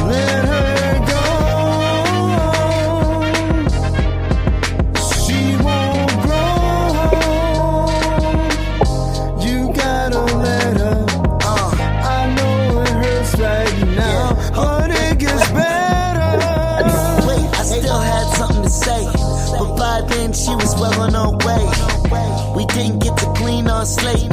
Let her go. She won't grow. You gotta let her. I know it hurts right now, but it gets better. Wait, I still had something to say, but by then she was well on her way. We didn't get to clean our slate.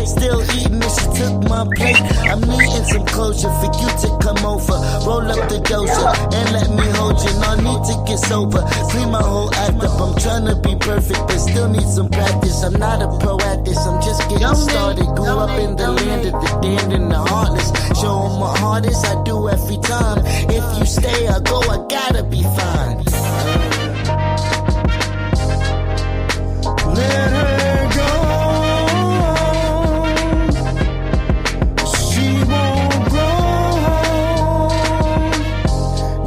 Still eating and she took my plate. I'm needing some closure for you to come over. Roll up the doja and let me hold you. No need to get sober. Clean my whole act up. I'm trying to be perfect, but still need some practice. I'm not a pro at this. I'm just getting started. Grew up in the land of the damned and the heartless. Show 'em my hardest. I do every time. If you stay or go, I gotta be fine. Let her go. She won't grow.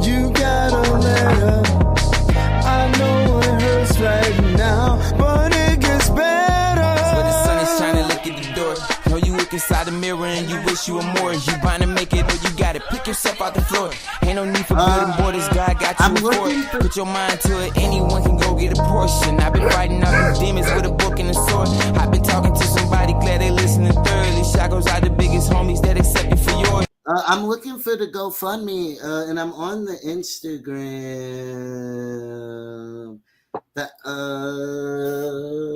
You gotta let her. I know it hurts right now, but it gets better. When the sun is shining, look at the door. Know you look inside the mirror and you wish you were more. You bound to make it, but you gotta pick yourself out the floor. Ain't no need for building borders, God got you before. Put your mind to it, anyone can go get a portion. I've been fighting out them demons with a book and a sword. I've been talking to somebody, glad they listening thoroughly. Shot goes out the biggest homies that accept you for yours. I'm looking for the GoFundMe, and I'm on the Instagram.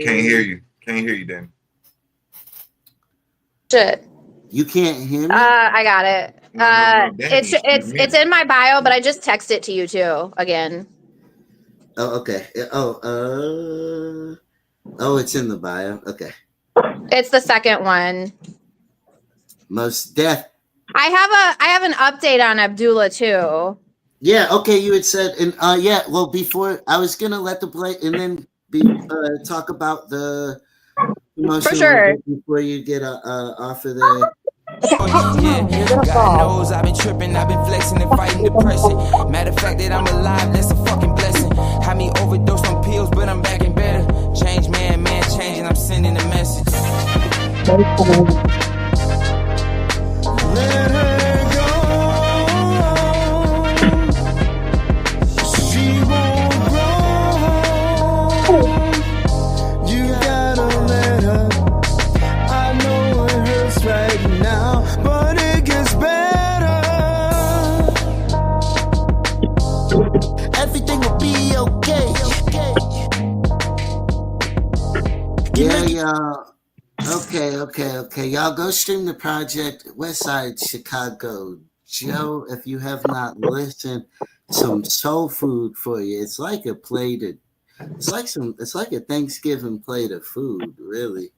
Can't hear you. Can't hear you, Dan. Shit. You can't hear me? I got it. No, It's in my bio, but I just texted it to you too again. Oh, okay. Oh, it's in the bio. Okay. It's the second one. Most death. I have an update on Abdullah too. Yeah, okay, you had said, and yeah, well, before I was gonna let the play and then talk about the promotion For sure. before you get off of there. Yeah, God knows I've been tripping, I've been flexing and fighting depression. Matter of fact that I'm alive, that's a fucking blessing. Had me overdose on pills, but I'm back and better. Change, man, changing, I'm sending a message. Let her go. She won't grow. You gotta let her. I know it hurts right now, but it gets better. Everything will be okay. Yeah, y'all. Okay. Y'all go stream the project Westside Chicago. Joe, if you have not listened, some soul food for you. It's like a plate of, it's like a Thanksgiving plate of food, really.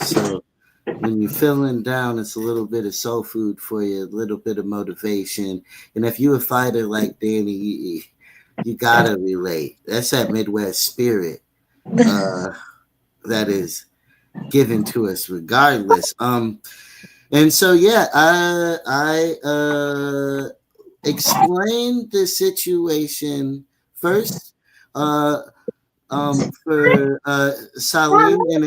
So when you're feeling down, it's a little bit of soul food for you, a little bit of motivation. And if you're a fighter like Danny, you gotta relate. That's that Midwest spirit that is given to us regardless. And so yeah, I explained the situation first for Salim and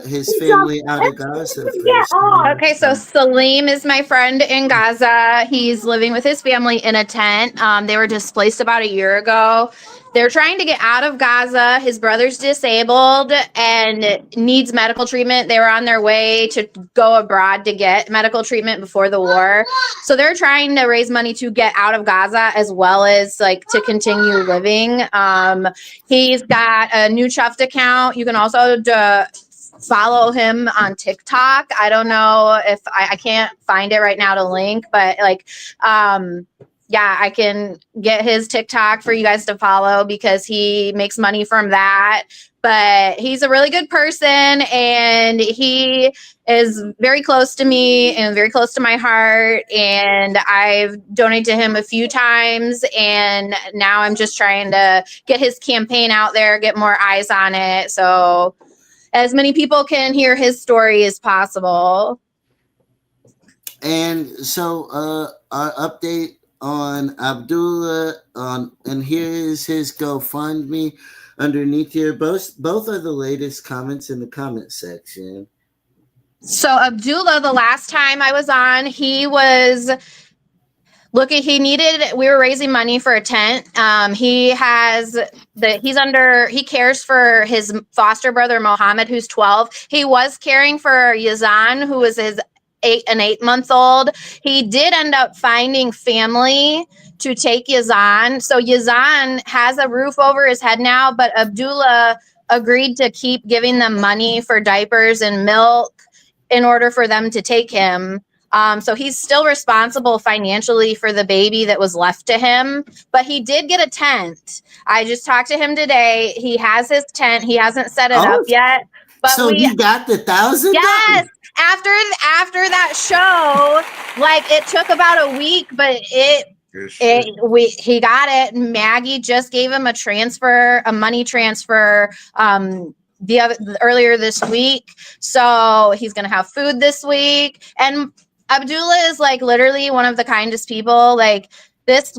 his family out of Gaza first. Okay, so Salim is my friend in Gaza. He's living with his family in a tent. They were displaced about a year ago. They're trying to get out of Gaza. His brother's disabled and needs medical treatment. They were on their way to go abroad to get medical treatment before the war. So they're trying to raise money to get out of Gaza as well as like to continue living. He's got a new Chuffed account. You can also follow him on TikTok. I don't know if I can't find it right now to link, but like, yeah, I can get his TikTok for you guys to follow because he makes money from that. But he's a really good person and he is very close to me and very close to my heart. And I've donated to him a few times. And now I'm just trying to get his campaign out there, get more eyes on it. So as many people can hear his story as possible. And so our update on Abdullah and here is his GoFundMe underneath here. Both are the latest comments in the comment section. So Abdullah, the last time I was on, he was we were raising money for a tent. He cares for his foster brother Mohammed, who's 12. He was caring for Yazan, who was an 8-month-old. He did end up finding family to take Yazan. So Yazan has a roof over his head now, but Abdullah agreed to keep giving them money for diapers and milk in order for them to take him. So he's still responsible financially for the baby that was left to him, but he did get a tent. I just talked to him today. He has his tent. He hasn't set it up yet. But so he got the $1,000? Yes. After that show, like it took about a week, but he got it. Maggie just gave him a money transfer. Earlier this week, so he's gonna have food this week. And Abdullah is like literally one of the kindest people. Like this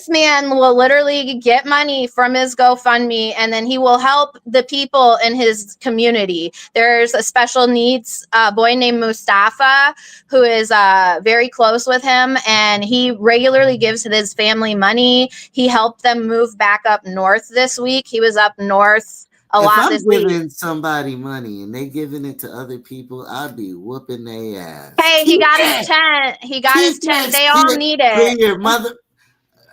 man will literally get money from his GoFundMe, and then he will help the people in his community. There's a special needs boy named Mustafa who is very close with him, and he regularly gives his family money. He helped them move back up north this week. He was up north a lot this week. If I'm giving somebody money and they giving it to other people, I'd be whooping their ass. Hey, he got his tent. He got his tent. They all need it. Your mother.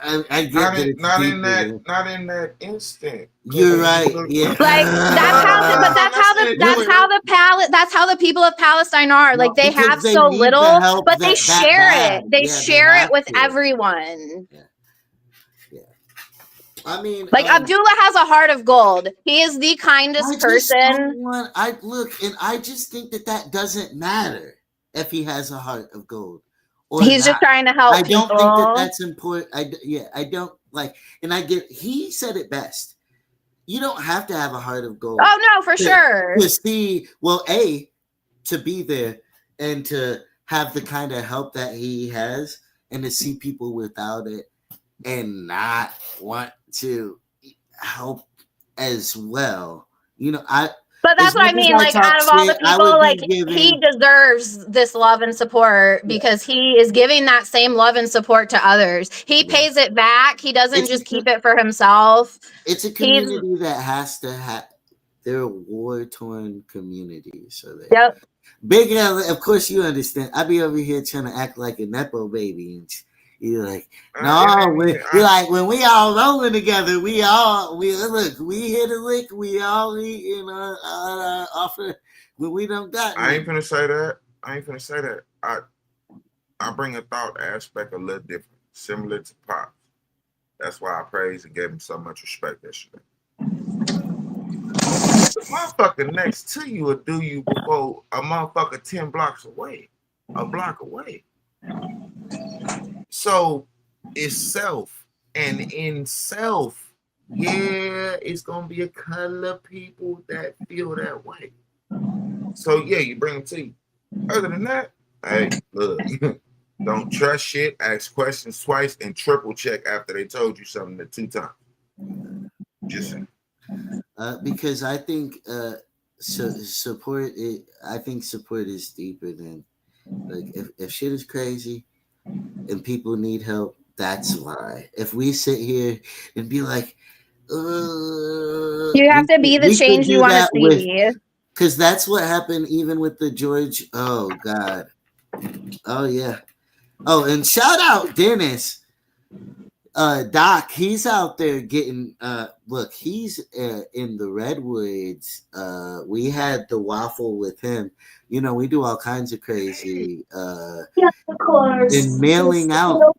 I get not in that instant. You're right. Yeah. Like that's how the people of Palestine are. Like they have so little, but they share it. They share it with everyone. Yeah. I mean, like Abdullah has a heart of gold. He is the kindest person. I just think that doesn't matter if he has a heart of gold. He's just trying to help. I don't think that's important. I don't like, and I get. He said it best. You don't have to have a heart of gold. Oh no, for sure. To see, to be there and to have the kind of help that he has, and to see people without it and not want to help as well. But that's what I mean. Like, out of all the people, like, he deserves this love and support because he is giving that same love and support to others. He pays it back. He doesn't just keep it for himself. It's a community that has to have. They're a war-torn community. So Big L, of course you understand. I be over here trying to act like a Nepo baby. And you're like, when we all rolling together, we hit a lick, we all eat offer when we don't got. I ain't finna say that. I bring a thought aspect a little different, similar to Pop. That's why I praise and gave him so much respect yesterday. The motherfucker next to you will do you before a motherfucker 10 blocks away, a block away. So it's self, and in self, it's gonna be a couple of people that feel that way. So you bring them to you. Other than that, hey, look, don't trust shit, ask questions twice, and triple check after they told you something the 2 times. Just saying. Because I think support. I think support is deeper than like if shit is crazy. And people need help, that's why. If we sit here and be like, you have to be the change you want to see. Because that's what happened even with the George. Oh, God. Oh, yeah. Oh, and shout out Dennis. Doc, he's out there getting, he's in the Redwoods. We had the waffle with him. We do all kinds of crazy, of course. And mailing out.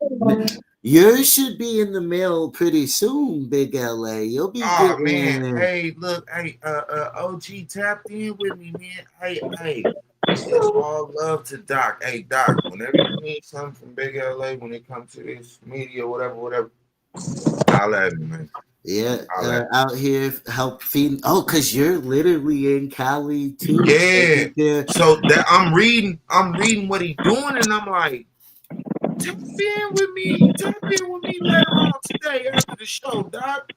Yours should be in the mail pretty soon, Big LA. You'll be man. Hey, look, OG tapped in with me, man. Hey. It's all love to Doc. Hey, Doc, whenever you need something from Big LA when it comes to this media, whatever, I'll let him, man. Yeah, out here help feed. Oh, because you're literally in Cali too. Yeah. So that I'm reading what he's doing, and I'm like, tap in with me later on today after the show, Doc.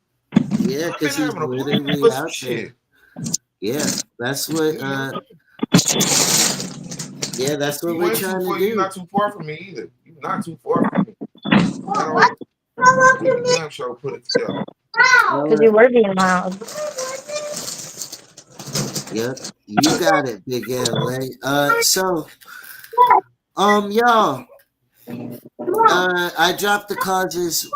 Yeah, because he's literally out there. Yeah, that's what. Yeah, that's what we're trying to do. You're not too far from me either. You're not too far from me. Damn show put it together. Because you were being loud. Yep, you got it, Big LA. So, y'all, I dropped the causes.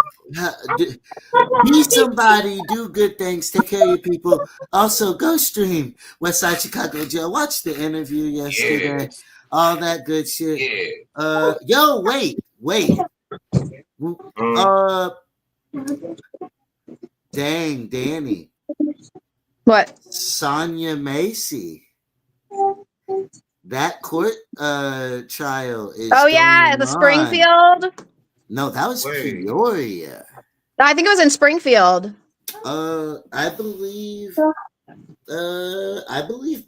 Be somebody, do good things, take care of your people. Also, go stream Westside Chicago Jail. Watch the interview yesterday. Yes. All that good shit. Yeah. Yo, wait. Dang, Danny. What? Sonya Macy. That court trial is. Oh yeah, the Springfield. No, that was Peoria. I think it was in Springfield. I believe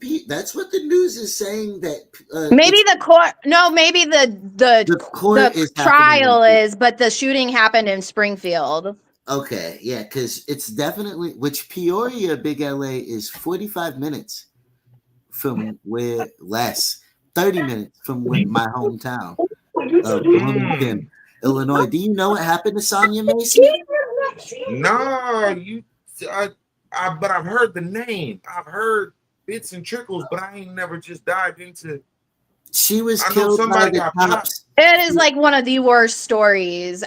Pete. That's what the news is saying. That maybe the court. No, maybe the trial is, but the shooting happened in Springfield. Okay, yeah, because it's definitely Peoria, Big LA is 45 minutes from where 30 minutes from my hometown of Bloomington, Illinois. Do you know what happened to Sonya Macy? No, but I've heard the name. I've heard bits and trickles, but I ain't never just dived into. She was killed by the cops. It is like one of the worst stories.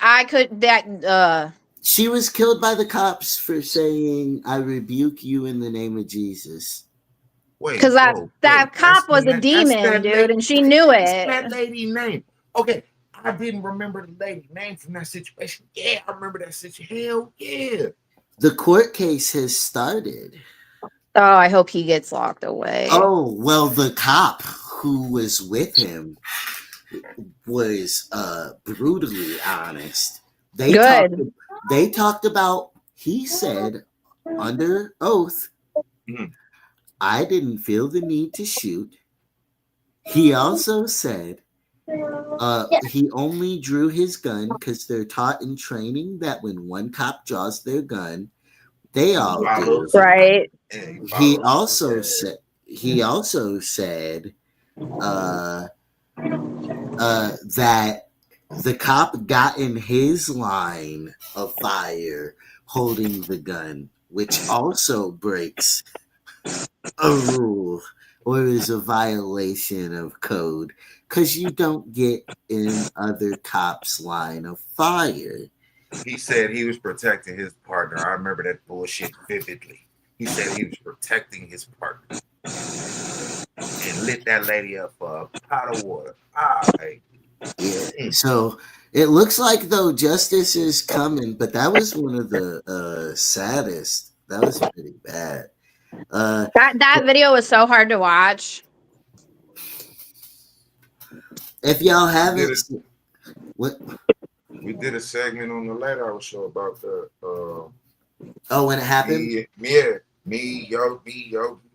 She was killed by the cops for saying, "I rebuke you in the name of Jesus." Because that cop was a demon, dude, and she knew it. That lady's name. Okay, I didn't remember the lady's name from that situation. Yeah, I remember that situation. Hell yeah. The court case has started. Oh, I hope he gets locked away. Oh, well, the cop who was with him was brutally honest. They talked about, he said under oath, I didn't feel the need to shoot. He also said he only drew his gun because they're taught in training that when one cop draws their gun, they all do. Right. He also said that the cop got in his line of fire holding the gun, which also breaks a rule or is a violation of code because you don't get in other cops' line of fire. He said he was protecting his partner. I remember that bullshit vividly. He said he was protecting his partner and lit that lady up for a pot of water. Yeah. So it looks like though justice is coming, but that was one of the saddest. That was pretty bad. That video was so hard to watch. If y'all haven't, we did a segment on the Late Hour show about the. When it happened. Me, yo,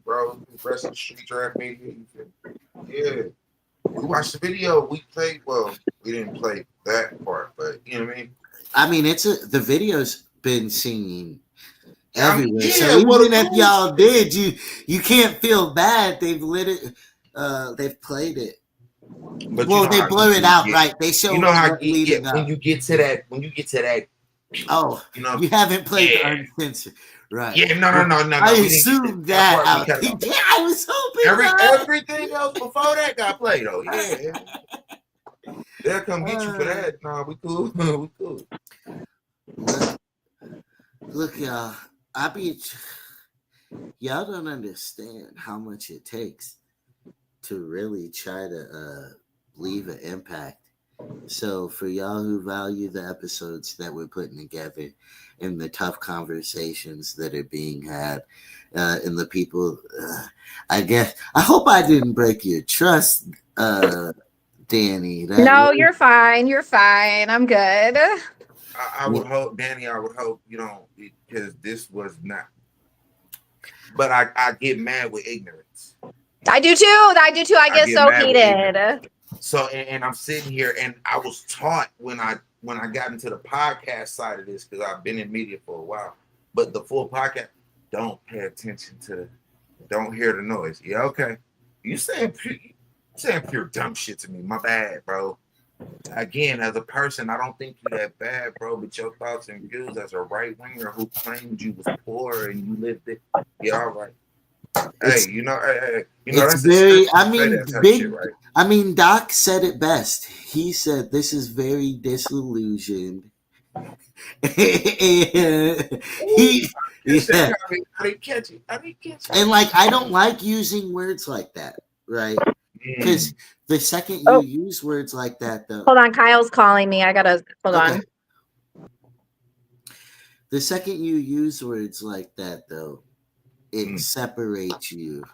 bro, the rest of the street draft media. Yeah, we watched the video. We played. Well, we didn't play that part, but you know what I mean. I mean, the video's been seen everywhere. So even if y'all did, you can't feel bad. They've lit it. They've played it. But they blur it out, right? They show. You know how when you get to that. Oh, you haven't played the uncensored, right? Yeah, no. I assumed that. I was hoping everything else before that got played. Oh yeah. They'll come get you for that. Nah, we cool. We cool. Look, y'all. Y'all don't understand how much it takes to really try to leave an impact. So for y'all who value the episodes that we're putting together and the tough conversations that are being had and the people, I hope I didn't break your trust, Danny. No, you're fine. You're fine. I'm good. I would hope, Danny. I would hope you don't, because this was not. But I get mad with ignorance. I do too. I get so heated. So and I'm sitting here, and I was taught when I got into the podcast side of this, because I've been in media for a while. But the full podcast, don't pay attention to, don't hear the noise. Yeah, okay. You saying pure dumb shit to me. My bad, bro. Again, as a person, I don't think you're that bad, bro. But your thoughts and views as a right winger who claimed you was poor and you lived it, yeah, all right. Hey, it's very. Big. Shit, right? I mean, Doc said it best. He said this is very disillusioned. Yeah. I didn't catch it. And like, I don't like using words like that, right? Because the second you use words like that, though. Hold on, Kyle's calling me. I gotta hold on. The second you use words like that, though, it separates you,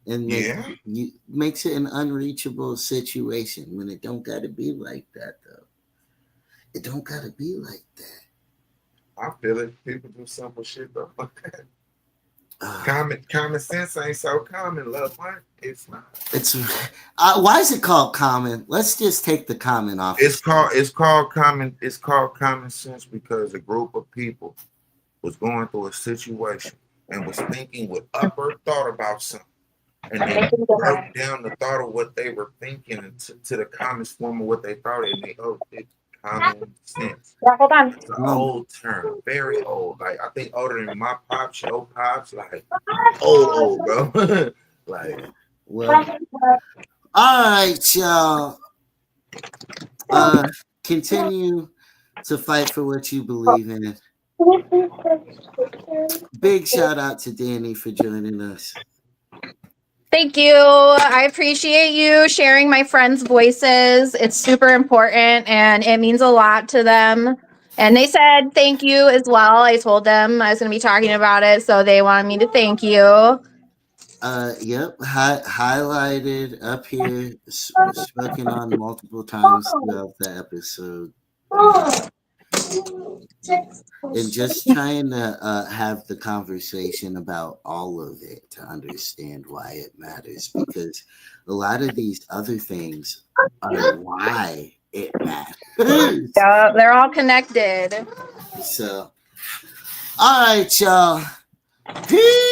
and makes it an unreachable situation. When it don't gotta be like that, though. It don't gotta be like that. I feel it. People do simple shit though. Common sense ain't so common, love. What? It's not. It's why is it called common? Let's just take the common off. It's called common. It's called common sense because a group of people was going through a situation and was thinking with upper thought about something, and they broke down the thought of what they were thinking to the commonest form of what they thought, and they common sense. Yeah, hold on. It's an old term, very old. Like I think older than my pops, your pops, like old, bro. Like, well, all right, y'all. Continue to fight for what you believe in. Big shout out to Danny for joining us. Thank you. I appreciate you sharing my friends' voices. It's super important and it means a lot to them. And they said thank you as well. I told them I was going to be talking about it, so they wanted me to thank you. Yep, highlighted up here, spoken on multiple times throughout the episode. And just trying to have the conversation about all of it to understand why it matters, because a lot of these other things are why it matters. Yeah, they're all connected. So, all right, y'all. Peace.